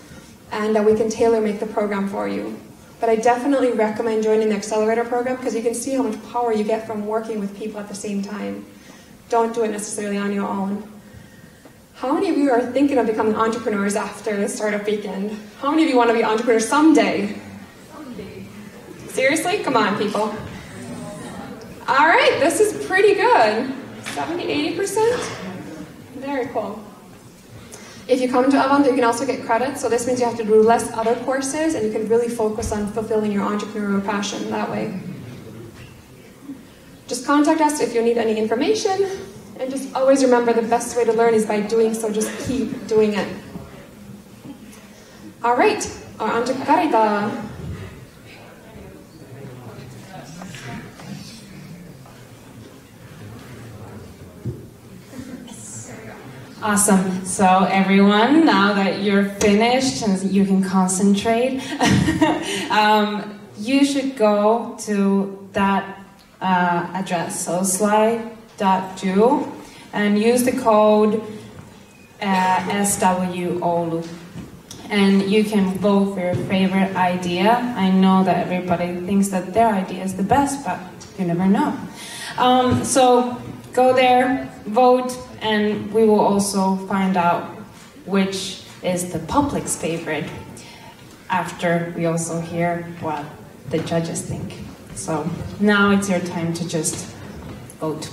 and we can tailor-make the program for you. But I definitely recommend joining the accelerator program because you can see how much power you get from working with people at the same time. Don't do it necessarily on your own. How many of you are thinking of becoming entrepreneurs after the startup weekend? How many of you want to be entrepreneurs someday? Seriously? Come on, people. All right, this is pretty good. 70-80%? Very cool. If you come to Avanto, you can also get credit. So this means you have to do less other courses, and you can really focus on fulfilling your entrepreneurial passion that way. Just contact us if you need any information. And just always remember the best way to learn is by doing, so just keep doing it. All right, on to Karita. Awesome. So everyone, now that you're finished and you can concentrate, you should go to that address, so slide.do, and use the code SWOLU. And you can vote for your favorite idea. I know that everybody thinks that their idea is the best, but you never know. So go there, vote, and we will also find out which is the public's favorite after we also hear what the judges think. So now it's your time to just vote.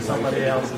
Somebody else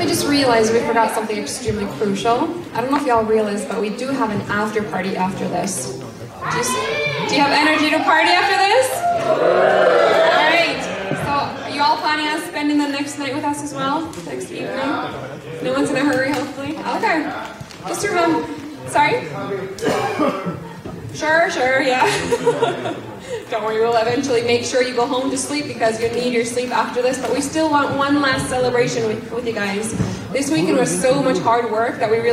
is realized we forgot something extremely crucial. I don't know if y'all realize, but we do have an after party after this. Do you have energy to party after this? Alright, so are you all planning on spending the next night with us as well? Next evening? No one's in a hurry, hopefully? Okay. Just remember, sorry? Sure, yeah. Don't worry, we'll eventually make sure you go home to sleep because you need your sleep after this, but we still want one last celebration with you guys. This weekend was so much hard work that we're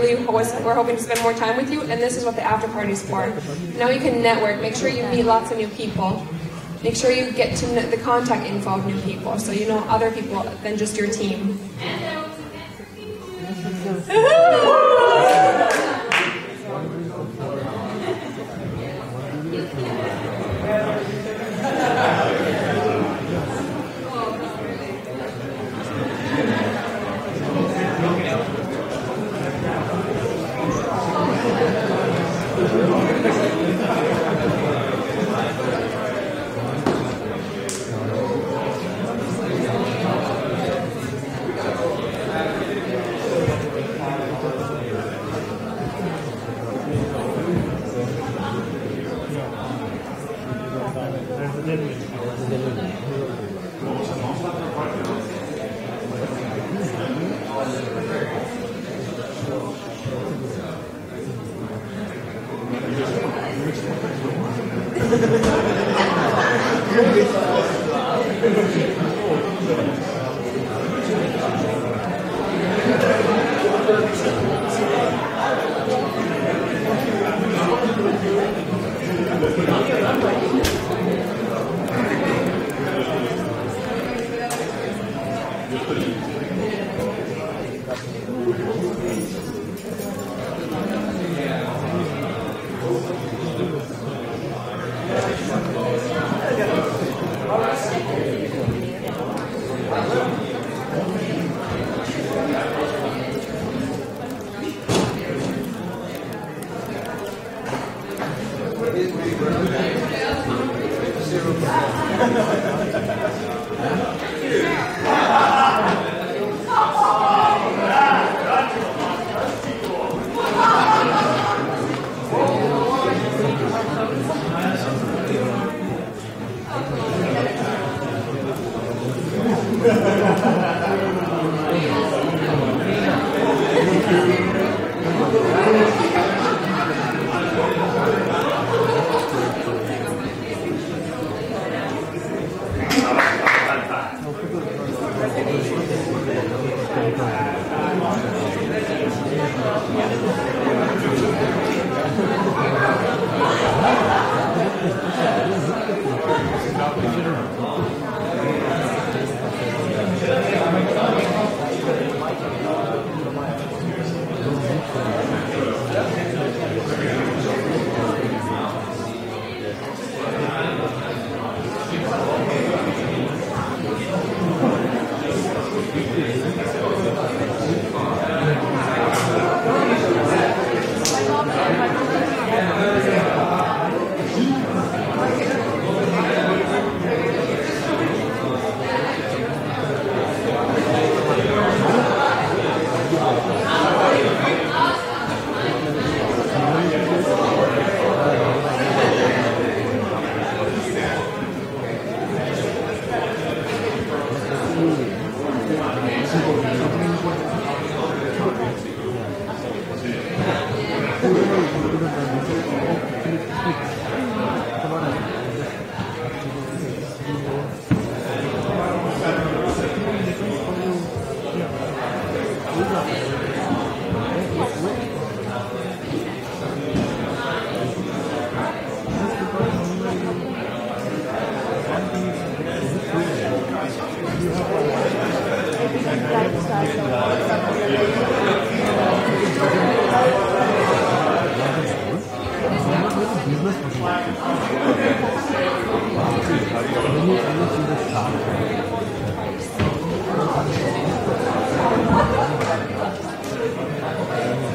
hoping to spend more time with you, and this is what the after party is for. Now you can network, make sure you meet lots of new people. Make sure you get to know the contact info of new people, so you know other people than just your team.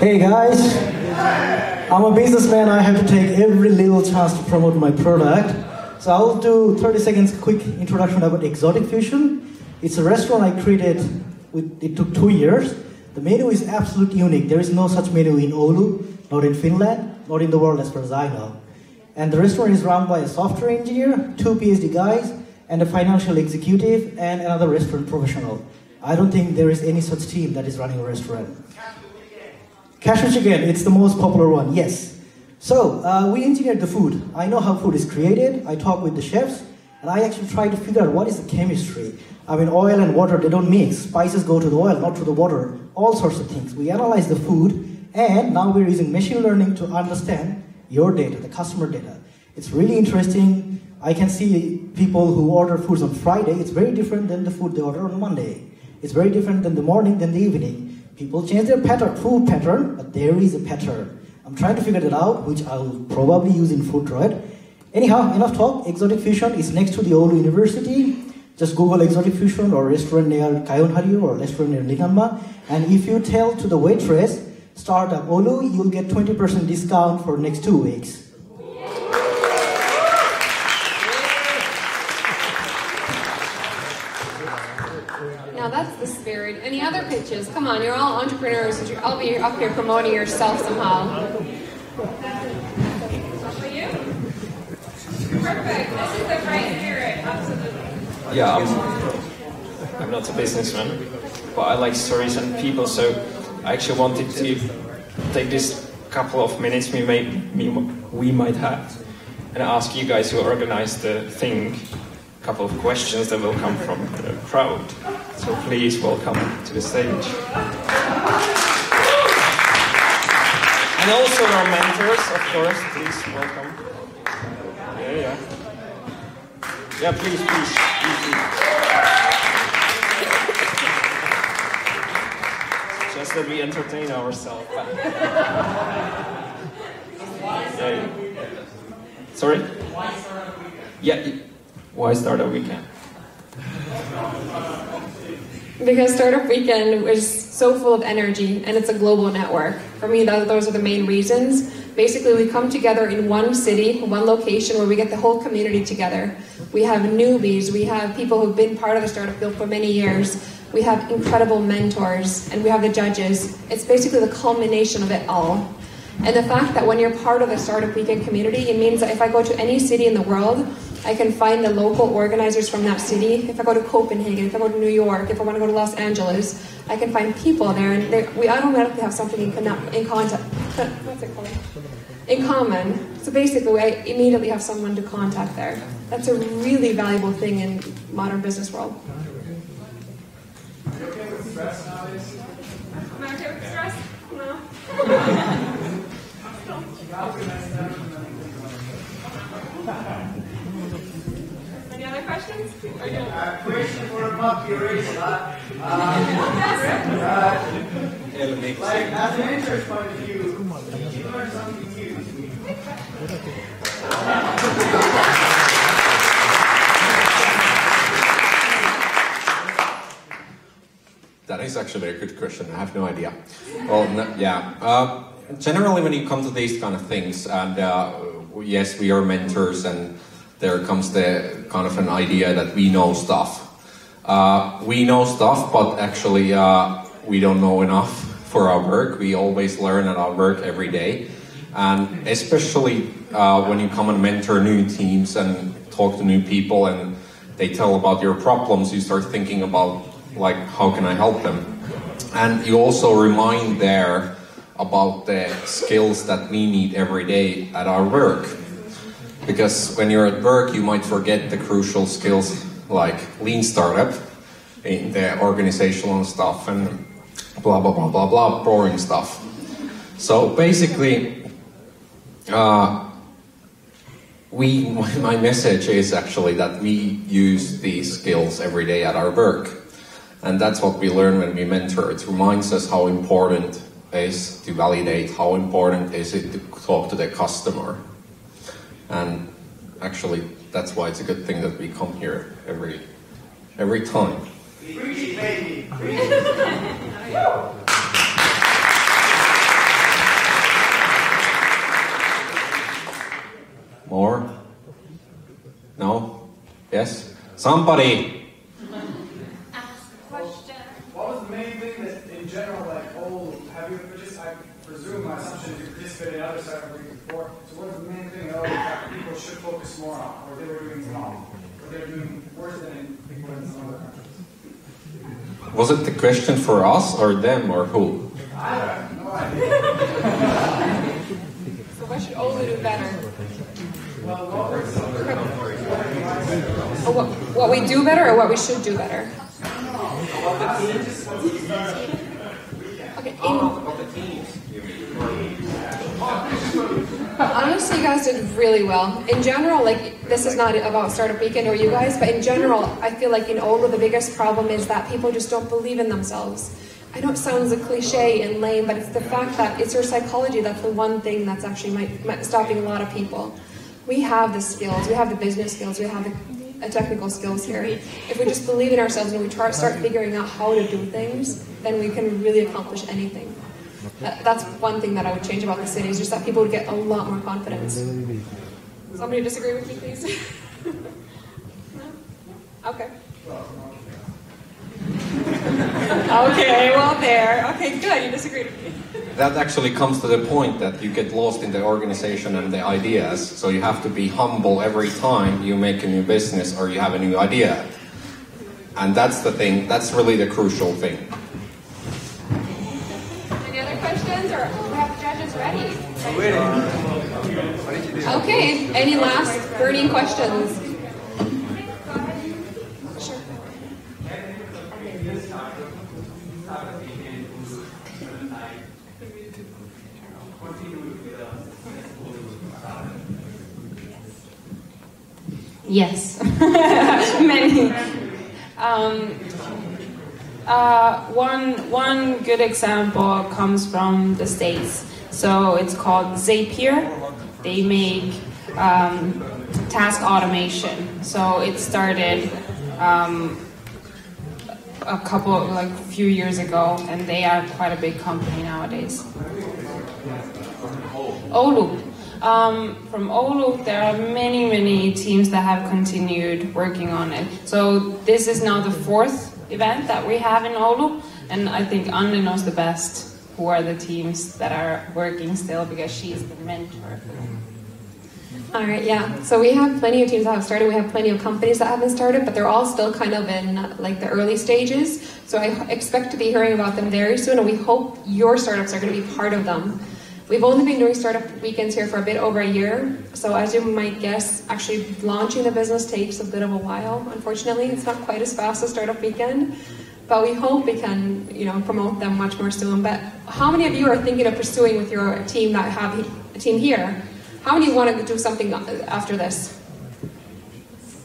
Hey guys, I'm a businessman. I have to take every little chance to promote my product. So I'll do 30 seconds quick introduction about Exotic Fusion. It's a restaurant I created, it took 2 years. The menu is absolutely unique. There is no such menu in Oulu, not in Finland, not in the world as far as I know. And the restaurant is run by a software engineer, 2 PhD guys, and a financial executive, and another restaurant professional. I don't think there is any such team that is running a restaurant. Cashew chicken, it's the most popular one, yes. So, we engineered the food. I know how food is created, I talk with the chefs, and I actually try to figure out what is the chemistry. I mean, oil and water, they don't mix. Spices go to the oil, not to the water. All sorts of things. We analyze the food, and now we're using machine learning to understand your data, the customer data. It's really interesting. I can see people who order foods on Friday, it's very different than the food they order on Monday. It's very different than the morning than the evening. People change their food pattern, but there is a pattern. I'm trying to figure that out, which I'll probably use in Food Droid. Anyhow, enough talk. Exotic Fusion is next to the Oulu University. Just Google Exotic Fusion or restaurant near Kayonharju or restaurant near Linganma. And if you tell to the waitress, Startup Oulu, you'll get 20% discount for next 2 weeks. Now that's the spirit. Any other pitches? Come on, you're all entrepreneurs. I'll be up here promoting yourself somehow. Perfect. This is the right spirit. Absolutely. Yeah, I'm not a businessman, but I like stories and people, so I actually wanted to take this couple of minutes we might have and ask you guys who organized the thing a couple of questions that will come from the crowd. So please welcome to the stage. And also our mentors, of course, please welcome. Yeah. Yeah, please. Just that we entertain ourselves. Yeah. Sorry? Yeah. Why Startup Weekend? Because Startup Weekend is so full of energy and it's a global network. For me, those are the main reasons. Basically, we come together in one city, one location, where we get the whole community together. We have newbies, we have people who've been part of the Startup Guild for many years, we have incredible mentors, and we have the judges. It's basically the culmination of it all. And the fact that when you're part of the Startup Weekend community, it means that if I go to any city in the world, I can find the local organizers from that city. If I go to Copenhagen, if I go to New York, if I want to go to Los Angeles, I can find people there, and we automatically have something in contact. What's it called? In common. So basically, I immediately have someone to contact there. That's a really valuable thing in modern business world. Are you okay with stress nowadays? Am I okay with stress? No. Any other questions? Question for a puppy race. Like, as an interest point of view, you learn something new. That is actually a good question. I have no idea. Well, generally when you come to these kind of things, and yes, we are mentors, and there comes the kind of an idea that we know stuff. We know stuff, but actually we don't know enough for our work. We always learn at our work every day. And especially when you come and mentor new teams and talk to new people and they tell about your problems, you start thinking about, like, how can I help them? And you also remind there about the skills that we need every day at our work. Because when you're at work, you might forget the crucial skills like lean startup, in the organizational stuff, and blah, blah, blah, blah, blah, boring stuff. So basically, my message is actually that we use these skills every day at our work. And that's what we learn when we mentor. It reminds us how important it is to validate, how important is it to talk to the customer. And actually, that's why it's a good thing that we come here every time. Preach, baby. More? No? Yes? Somebody! What was the main thing that, in general, like, have you I presume my assumption is you participated in other Startup Week before, so what was the main thing that people should focus more on, or they were doing wrong, or they were doing worse than in some other countries? Was it the question for us, or them, or who? I have no idea. So what should Oulu do better? What we do better, or what we should do better? Okay. Honestly, you guys did really well. In general, like, this is not about Startup Weekend or you guys, but in general, I feel like in Oulu the biggest problem is that people just don't believe in themselves. I know it sounds a cliche and lame, but it's the fact that it's your psychology that's the one thing that's actually stopping a lot of people. We have the skills, we have the business skills, we have the technical skills here. If we just believe in ourselves and we start figuring out how to do things, then we can really accomplish anything. That's one thing that I would change about the city, is just that people would get a lot more confidence. Somebody disagree with me, please? No? Okay. Okay, well there. Okay, good, you disagreed with me. That actually comes to the point that you get lost in the organization and the ideas, so you have to be humble every time you make a new business or you have a new idea. And that's the thing, that's really the crucial thing. Any other questions, or we have the judges ready? Okay, any last burning questions? Yes, many. One good example comes from the States. So it's called Zapier. They make task automation. So it started a few years ago, and they are quite a big company nowadays. Oulu. From Oulu, there are many teams that have continued working on it. So this is now the 4th event that we have in Oulu, and I think Anne knows the best who are the teams that are working still, because she's the mentor. All right, yeah. So we have plenty of teams that have started. We have plenty of companies that haven't started, but they're all still kind of in like the early stages. So I expect to be hearing about them very soon, and we hope your startups are going to be part of them. We've only been doing startup weekends here for a bit over a year. So as you might guess, actually launching the business takes a bit of a while. Unfortunately, it's not quite as fast as Startup Weekend, but we hope we can, promote them much more soon. But how many of you are thinking of pursuing with your team that have a team here? How many want to do something after this?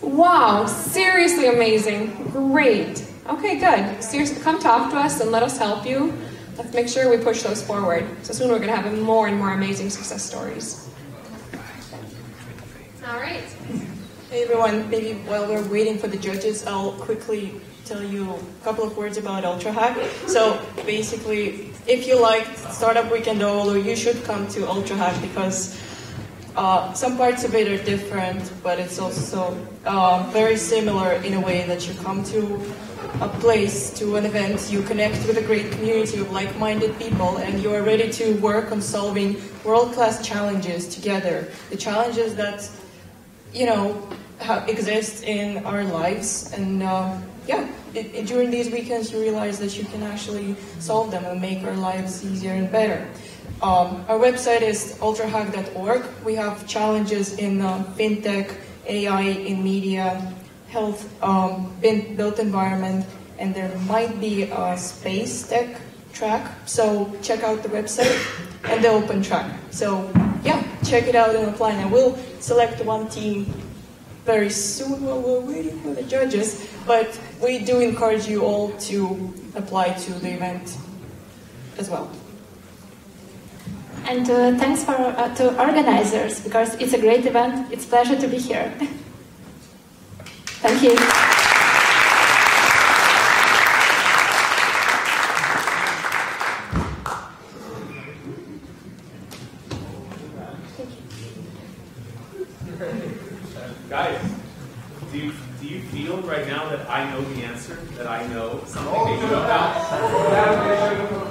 Wow, seriously amazing. Great. Okay, good. Seriously, come talk to us and let us help you. Let's make sure we push those forward. So soon we're going to have more and more amazing success stories. All right. Hey everyone, maybe while we're waiting for the judges, I'll quickly tell you a couple of words about UltraHack. So basically, if you like Startup Weekend Oulu, you should come to UltraHack, because some parts of it are different, but it's also very similar in a way that you come to a place, to an event, you connect with a great community of like-minded people, and you are ready to work on solving world-class challenges together. The challenges that, exist in our lives, and during these weekends you realize that you can actually solve them and make our lives easier and better. Our website is ultrahack.org. We have challenges in fintech, AI in media, health, built environment, and there might be a space tech track. So check out the website and the open track. So check it out and apply. And we'll select one team very soon while we're waiting for the judges. But we do encourage you all to apply to the event as well. And thanks to organizers, because it's a great event. It's a pleasure to be here. Thank you. Guys, do you feel right now that I know the answer? That I know something that you don't know?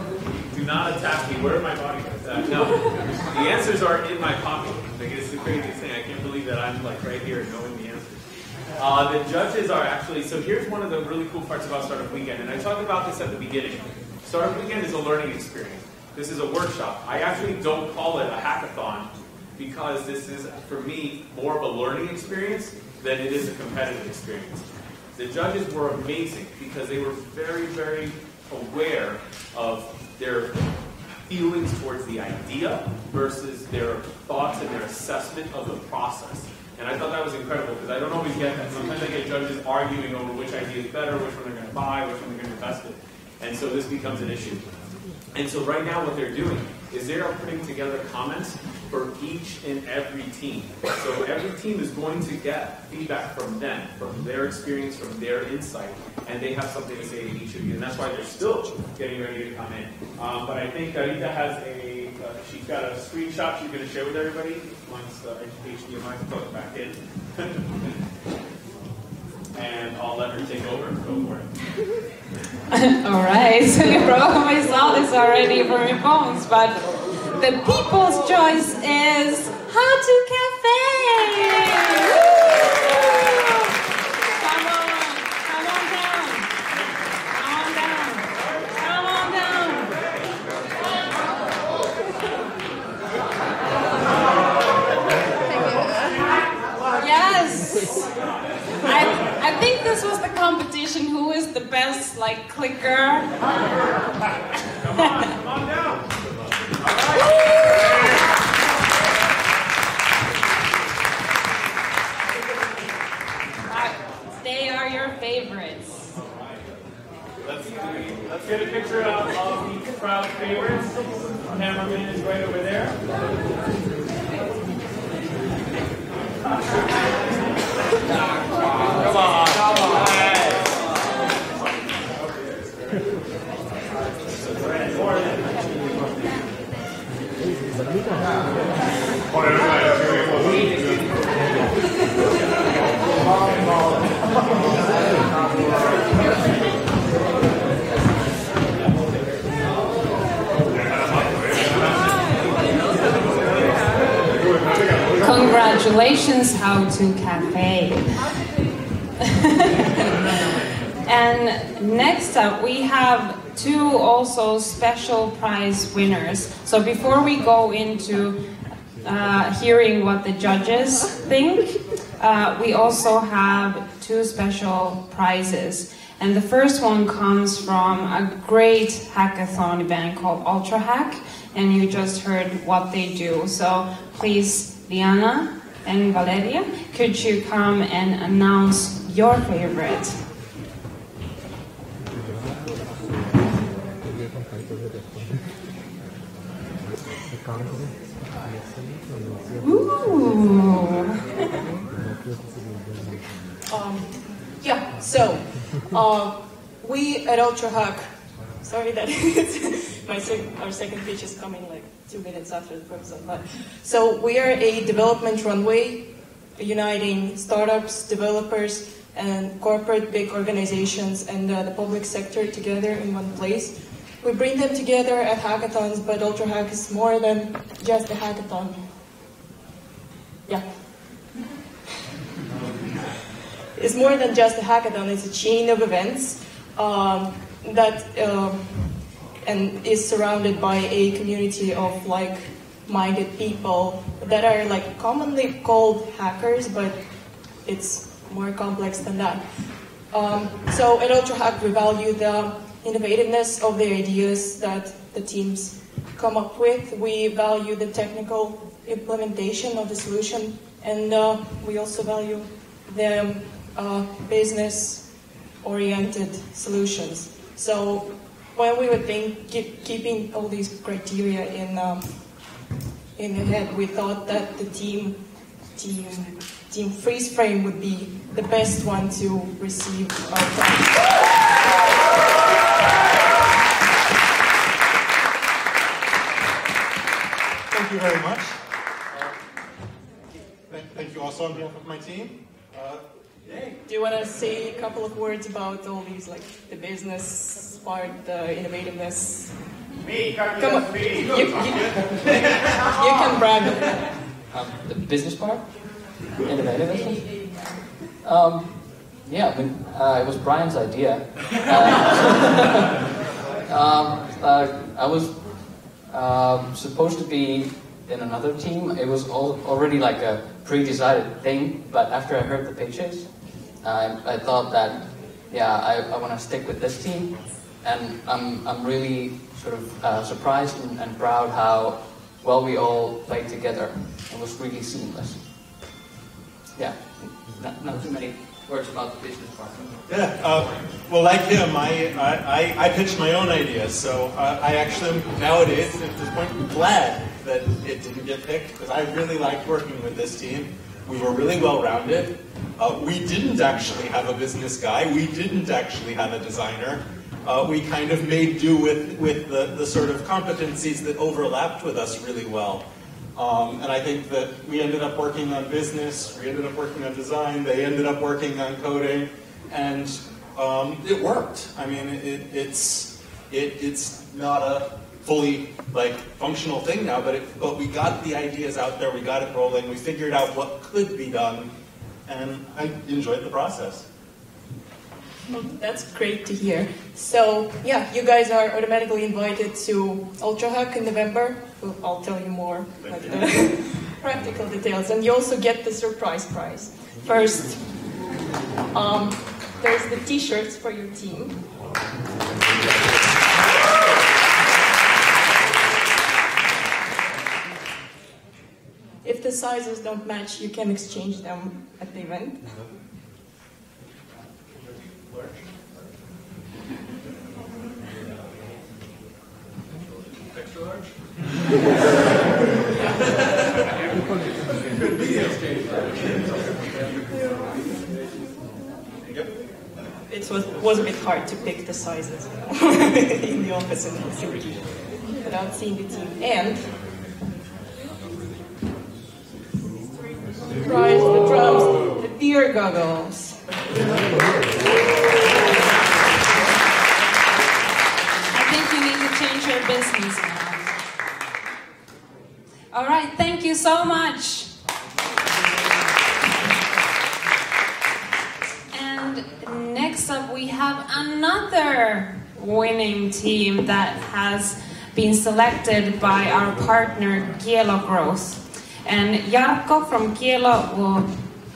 Do not attack me. Where are my bodyguards at? No. The answers are in my pocket. Like, it's the craziest thing. I can't believe that I'm like right here knowing the answers. The judges are actually, so here's one of the really cool parts about Startup Weekend, and I talked about this at the beginning. Startup Weekend is a learning experience. This is a workshop. I actually don't call it a hackathon, because this is, for me, more of a learning experience than it is a competitive experience. The judges were amazing because they were very, very aware of their feelings towards the idea versus their thoughts and their assessment of the process. And I thought that was incredible, because I don't always get that. Sometimes I get judges arguing over which idea is better, which one they're going to buy, which one they're going to invest in. And so this becomes an issue. And so right now what they're doing is they are putting together comments for each and every team. So every team is going to get feedback from them, from their experience, from their insight, and they have something to say to each of you. And that's why they're still getting ready to come in. But I think Anita has she's got a screenshot she's going to share with everybody. Once the HDMI put it back in. And I'll let her take over. Go for it. All right, so you probably saw this already from your phones, but the people's choice is How to Cafe! Come on down. Yes! I think this was the competition. Who is the best, clicker? Come on down. They are your favorites. Let's get a picture of the crowd favorites. Cameraman is right over there. Come on. Come on. Congratulations, How to Cafe. And next up, we have two also special prize winners. So before we go into hearing what the judges think, we also have two special prizes. And the first one comes from a great hackathon event called Ultra Hack, and you just heard what they do. So please, Liana and Valeria, could you come and announce your favorite? Ooh. Yeah, so we at Ultra Hack, sorry that our second pitch is coming like 2 minutes after the first one, but so we are a development runway uniting startups, developers, and corporate big organizations and the public sector together in one place. We bring them together at hackathons, but Ultra Hack is more than just a hackathon. Yeah. It's more than just a hackathon, it's a chain of events and is surrounded by a community of like-minded people that are like commonly called hackers, but it's more complex than that. So at Ultra Hack we value the innovativeness of the ideas that the teams come up with. We value the technical implementation of the solution, and we also value the business-oriented solutions. So when we were keeping all these criteria in the head, we thought that the team freeze frame would be the best one to receive our prize. Thank you very much. Thank you also on behalf of my team. Do you want to say a couple of words about all these, like the business part, the innovativeness? Come on, you can brag on that. The business part? Innovativeness? Yeah, I mean, it was Brian's idea. I was supposed to be in another team. It was already like a pre-decided thing, but after I heard the pitches, I thought that, yeah, I want to stick with this team, and I'm really sort of surprised and proud how well we all played together. It was really seamless. Yeah, not too many words about the business part. Yeah, well, like him, I pitched my own ideas, so I actually nowadays, at this point, glad that it didn't get picked, because I really liked working with this team. We were really well-rounded. We didn't actually have a business guy. We didn't actually have a designer. We kind of made do with the sort of competencies that overlapped with us really well. And I think that we ended up working on business, we ended up working on design, they ended up working on coding, and it worked. I mean, it's not a fully functional thing now, but we got the ideas out there, we got it rolling, we figured out what could be done, and I enjoyed the process. That's great to hear. So, yeah, you guys are automatically invited to Ultra Hack in November. I'll tell you more, like the practical details. And you also get the surprise prize. First, there's the t-shirts for your team. If the sizes don't match, you can exchange them at the event. Extra large? It was a bit hard to pick the sizes in the office in Helsinki without seeing the team. And prize, the drums, the beer goggles. I think you need to change your business now. All right, thank you so much. have another winning team that has been selected by our partner Kielo Growth. And Jarkko from Kielo will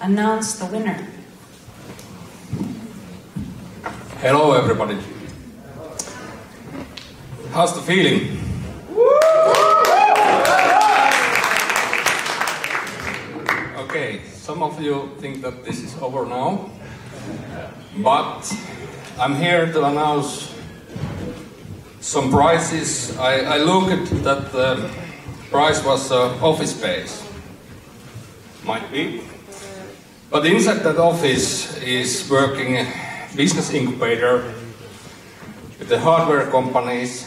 announce the winner. Hello everybody. How's the feeling? Okay, some of you think that this is over now, but I'm here to announce some prizes. I looked at that the prize was office space. Might be. But inside that office is working a business incubator with the hardware companies,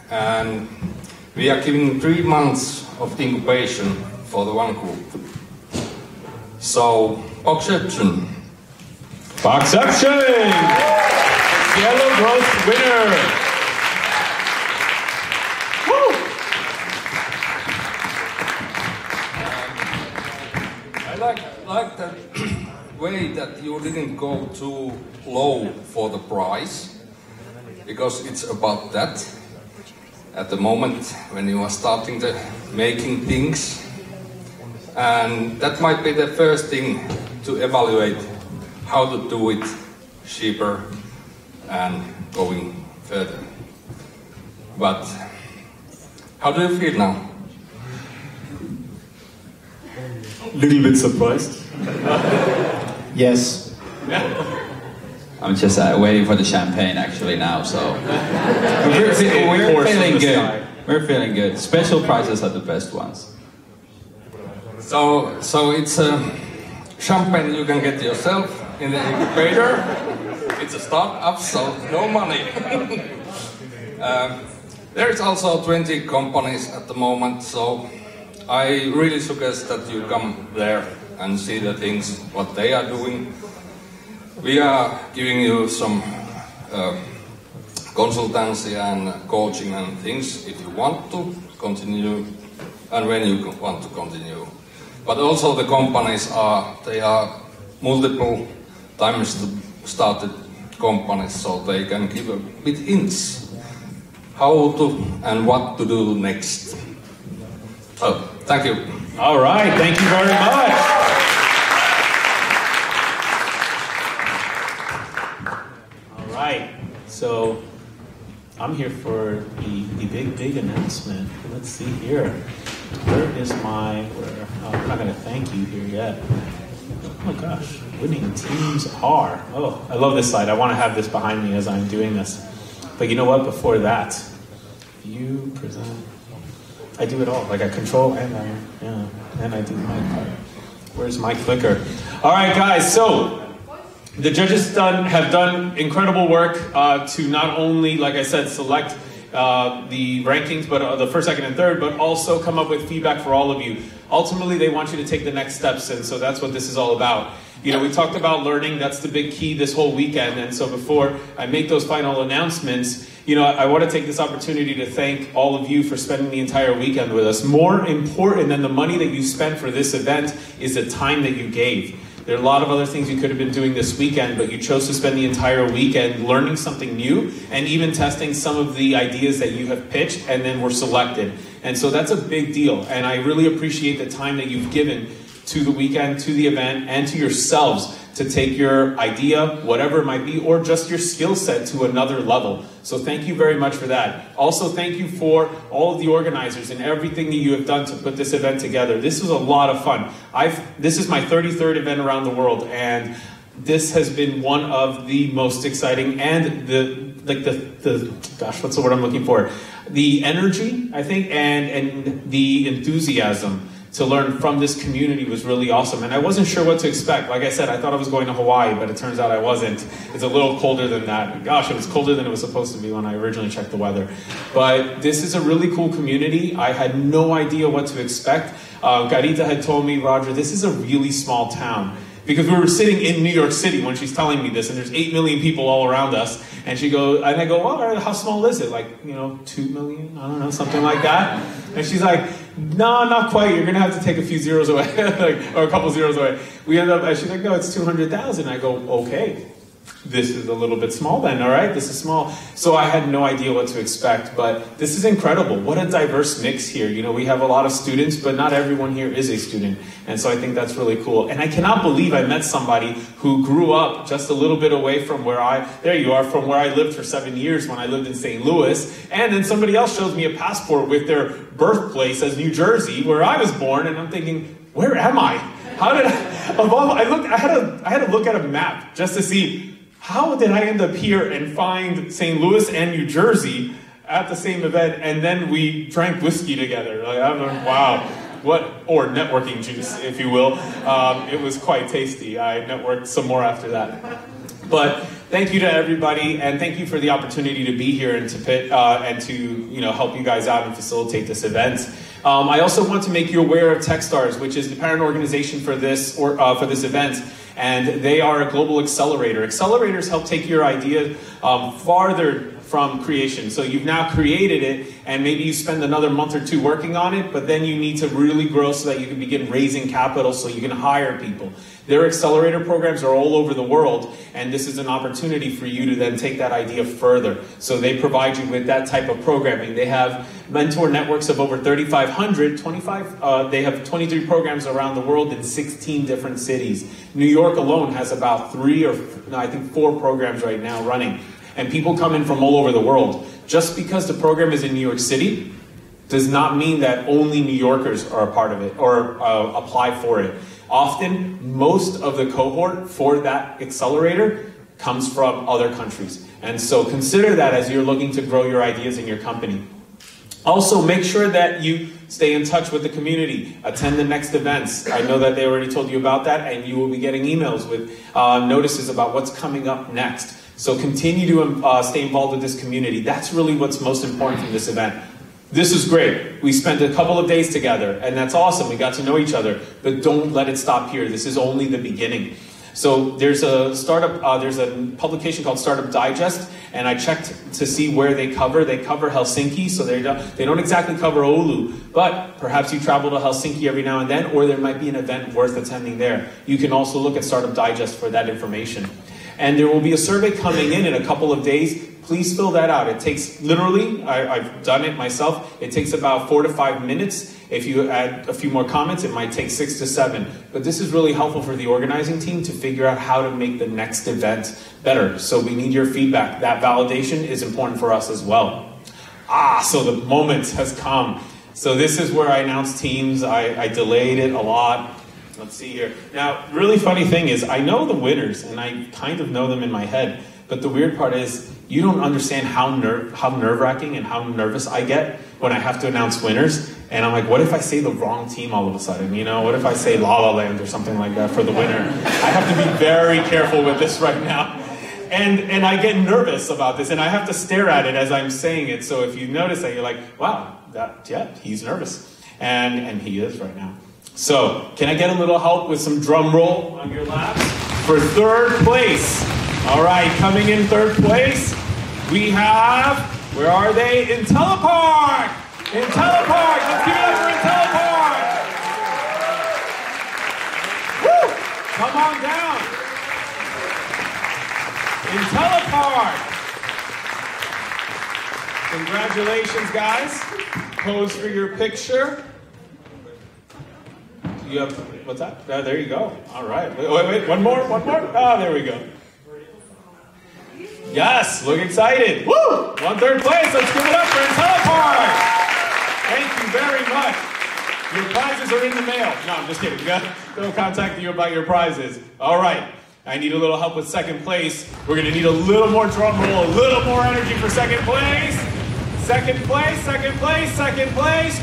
and we are giving 3 months of incubation for the one group. So, Boxception. Boxception! Yellow Growth winner! Woo! I like that way that you didn't go too low for the price, because it's about that. At the moment when you are starting to making things, and that might be the first thing to evaluate how to do it cheaper and going further. But how do you feel now? Little bit surprised. Yes. I'm just waiting for the champagne actually now, so we're feeling good. We're feeling good. Special prizes are the best ones. So it's champagne you can get yourself in the incubator. It's a startup, so no money. There is also 20 companies at the moment, so I really suggest that you come there and see the things, what they are doing. We are giving you some consultancy and coaching and things if you want to continue and when you want to continue. But also the companies they are multiple times started companies, so they can give a bit hints how to and what to do next. So, thank you. All right, thank you very much. All right, so I'm here for the big announcement. Let's see here. Where is my, I'm not going to thank you here yet. Oh my gosh, winning teams are. Oh, I love this slide. I want to have this behind me as I'm doing this. But you know what, before that, you present. I do it all, like I control and I do my part. Where's my clicker? All right, guys, so the judges have done incredible work to not only, like I said, select the rankings, but the first, second, and third, but also come up with feedback for all of you. Ultimately, they want you to take the next steps, and so that's what this is all about. You know, we talked about learning. That's the big key this whole weekend, and so before I make those final announcements, you know, I want to take this opportunity to thank all of you for spending the entire weekend with us. More important than the money that you spent for this event is the time that you gave. There are a lot of other things you could have been doing this weekend, but you chose to spend the entire weekend learning something new and even testing some of the ideas that you have pitched and then were selected. And so that's a big deal. And I really appreciate the time that you've given to the weekend, to the event, and to yourselves to take your idea, whatever it might be, or just your skill set to another level. So thank you very much for that. Also, thank you for all of the organizers and everything that you have done to put this event together. This was a lot of fun. This is my 33rd event around the world, and this has been one of the most exciting and gosh, what's the word I'm looking for? The energy, I think, and the enthusiasm to learn from this community was really awesome. And I wasn't sure what to expect. Like I said, I thought I was going to Hawaii, but it turns out I wasn't. It's a little colder than that. Gosh, it was colder than it was supposed to be when I originally checked the weather. But this is a really cool community. I had no idea what to expect. Garita had told me, Roger, this is a really small town. Because we were sitting in New York City when she's telling me this, and there's 8 million people all around us. And she goes, and I go, well, how small is it? Like, 2 million? I don't know, something like that. And she's like, no, not quite. You're going to have to take a few zeros away, or a couple zeros away. We end up, and she's like, no, it's 200,000. I go, okay. This is a little bit small then, all right? This is small. So I had no idea what to expect, but this is incredible. What a diverse mix here. You know, we have a lot of students, but not everyone here is a student. And so I think that's really cool. And I cannot believe I met somebody who grew up just a little bit away from where from where I lived for 7 years when I lived in St. Louis. And then somebody else shows me a passport with their birthplace as New Jersey, where I was born, and I'm thinking, where am I? How did I had to look at a map just to see, how did I end up here and find St. Louis and New Jersey at the same event, and then we drank whiskey together? Like, wow. Or networking juice, if you will. It was quite tasty. I networked some more after that. But thank you to everybody, and thank you for the opportunity to be here and to help you guys out and facilitate this event. I also want to make you aware of Techstars, which is the parent organization for this event. And they are a global accelerator. Accelerators help take your idea farther from creation. So you've now created it, and maybe you spend another month or two working on it, but then you need to really grow so that you can begin raising capital so you can hire people. Their accelerator programs are all over the world, and this is an opportunity for you to then take that idea further. So they provide you with that type of programming. They have mentor networks of over 3,500, they have 23 programs around the world in 16 different cities. New York alone has about 4 programs right now running. And people come in from all over the world. Just because the program is in New York City does not mean that only New Yorkers are a part of it or apply for it. Often, most of the cohort for that accelerator comes from other countries. And so consider that as you're looking to grow your ideas in your company. Also, make sure that you stay in touch with the community. Attend the next events. I know that they already told you about that, and you will be getting emails with notices about what's coming up next. So continue to stay involved with this community. That's really what's most important from this event. This is great. We spent a couple of days together, and that's awesome. We got to know each other, but don't let it stop here. This is only the beginning. So there's a publication called Startup Digest, and I checked to see where they cover. They cover Helsinki, so they don't exactly cover Oulu, but perhaps you travel to Helsinki every now and then, or there might be an event worth attending there. You can also look at Startup Digest for that information. And there will be a survey coming in a couple of days. Please fill that out. It takes literally, I've done it myself, it takes about 4 to 5 minutes. If you add a few more comments, it might take 6 to 7. But this is really helpful for the organizing team to figure out how to make the next event better. So we need your feedback. That validation is important for us as well. So the moment has come. So this is where I announced teams. I delayed it a lot. Let's see here. Now, really funny thing is, I know the winners, and I kind of know them in my head, but the weird part is, you don't understand how nerve-wracking and how nervous I get when I have to announce winners, and I'm like, what if I say the wrong team all of a sudden, you know? What if I say La La Land or something like that for the winner? I have to be very careful with this right now. And I get nervous about this, and I have to stare at it as I'm saying it, so if you notice that, you're like, wow, he's nervous. And he is right now. So, can I get a little help with some drum roll on your laps? For third place. All right, coming in third place, we have, where are they? IntelliPark! IntelliPark! Let's give it up for IntelliPark! Woo! Come on down. IntelliPark! Congratulations, guys. Pose for your picture. You have, what's that? There you go. All right. Wait, one more. There we go. Yes, look excited. Woo! 1/3 place. Let's give it up for IntelliPark. Thank you very much. Your prizes are in the mail. No, I'm just kidding. They'll contact you about your prizes. All right. I need a little help with second place. We're going to need a little more drum roll, a little more energy for second place. Second place. Crafty!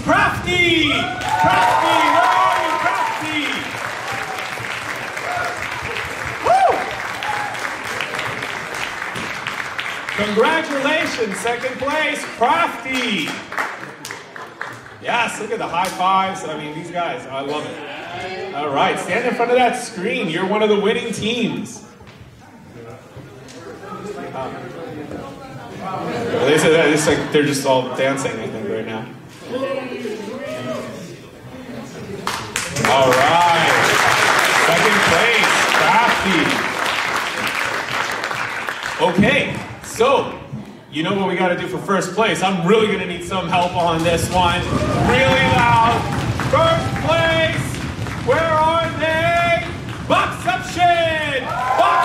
Crafty! Where are you, Crafty? Woo! Congratulations, second place, Crafty! Yes, look at the high fives. I mean, these guys, I love it. All right, stand in front of that screen. You're one of the winning teams. They said that it's like they're just all dancing, I think, right now. All right. Second place, Crafty. Okay, so you know what we got to do for first place. I'm really going to need some help on this one. Really loud. First place. Where are they? Box up shin. Box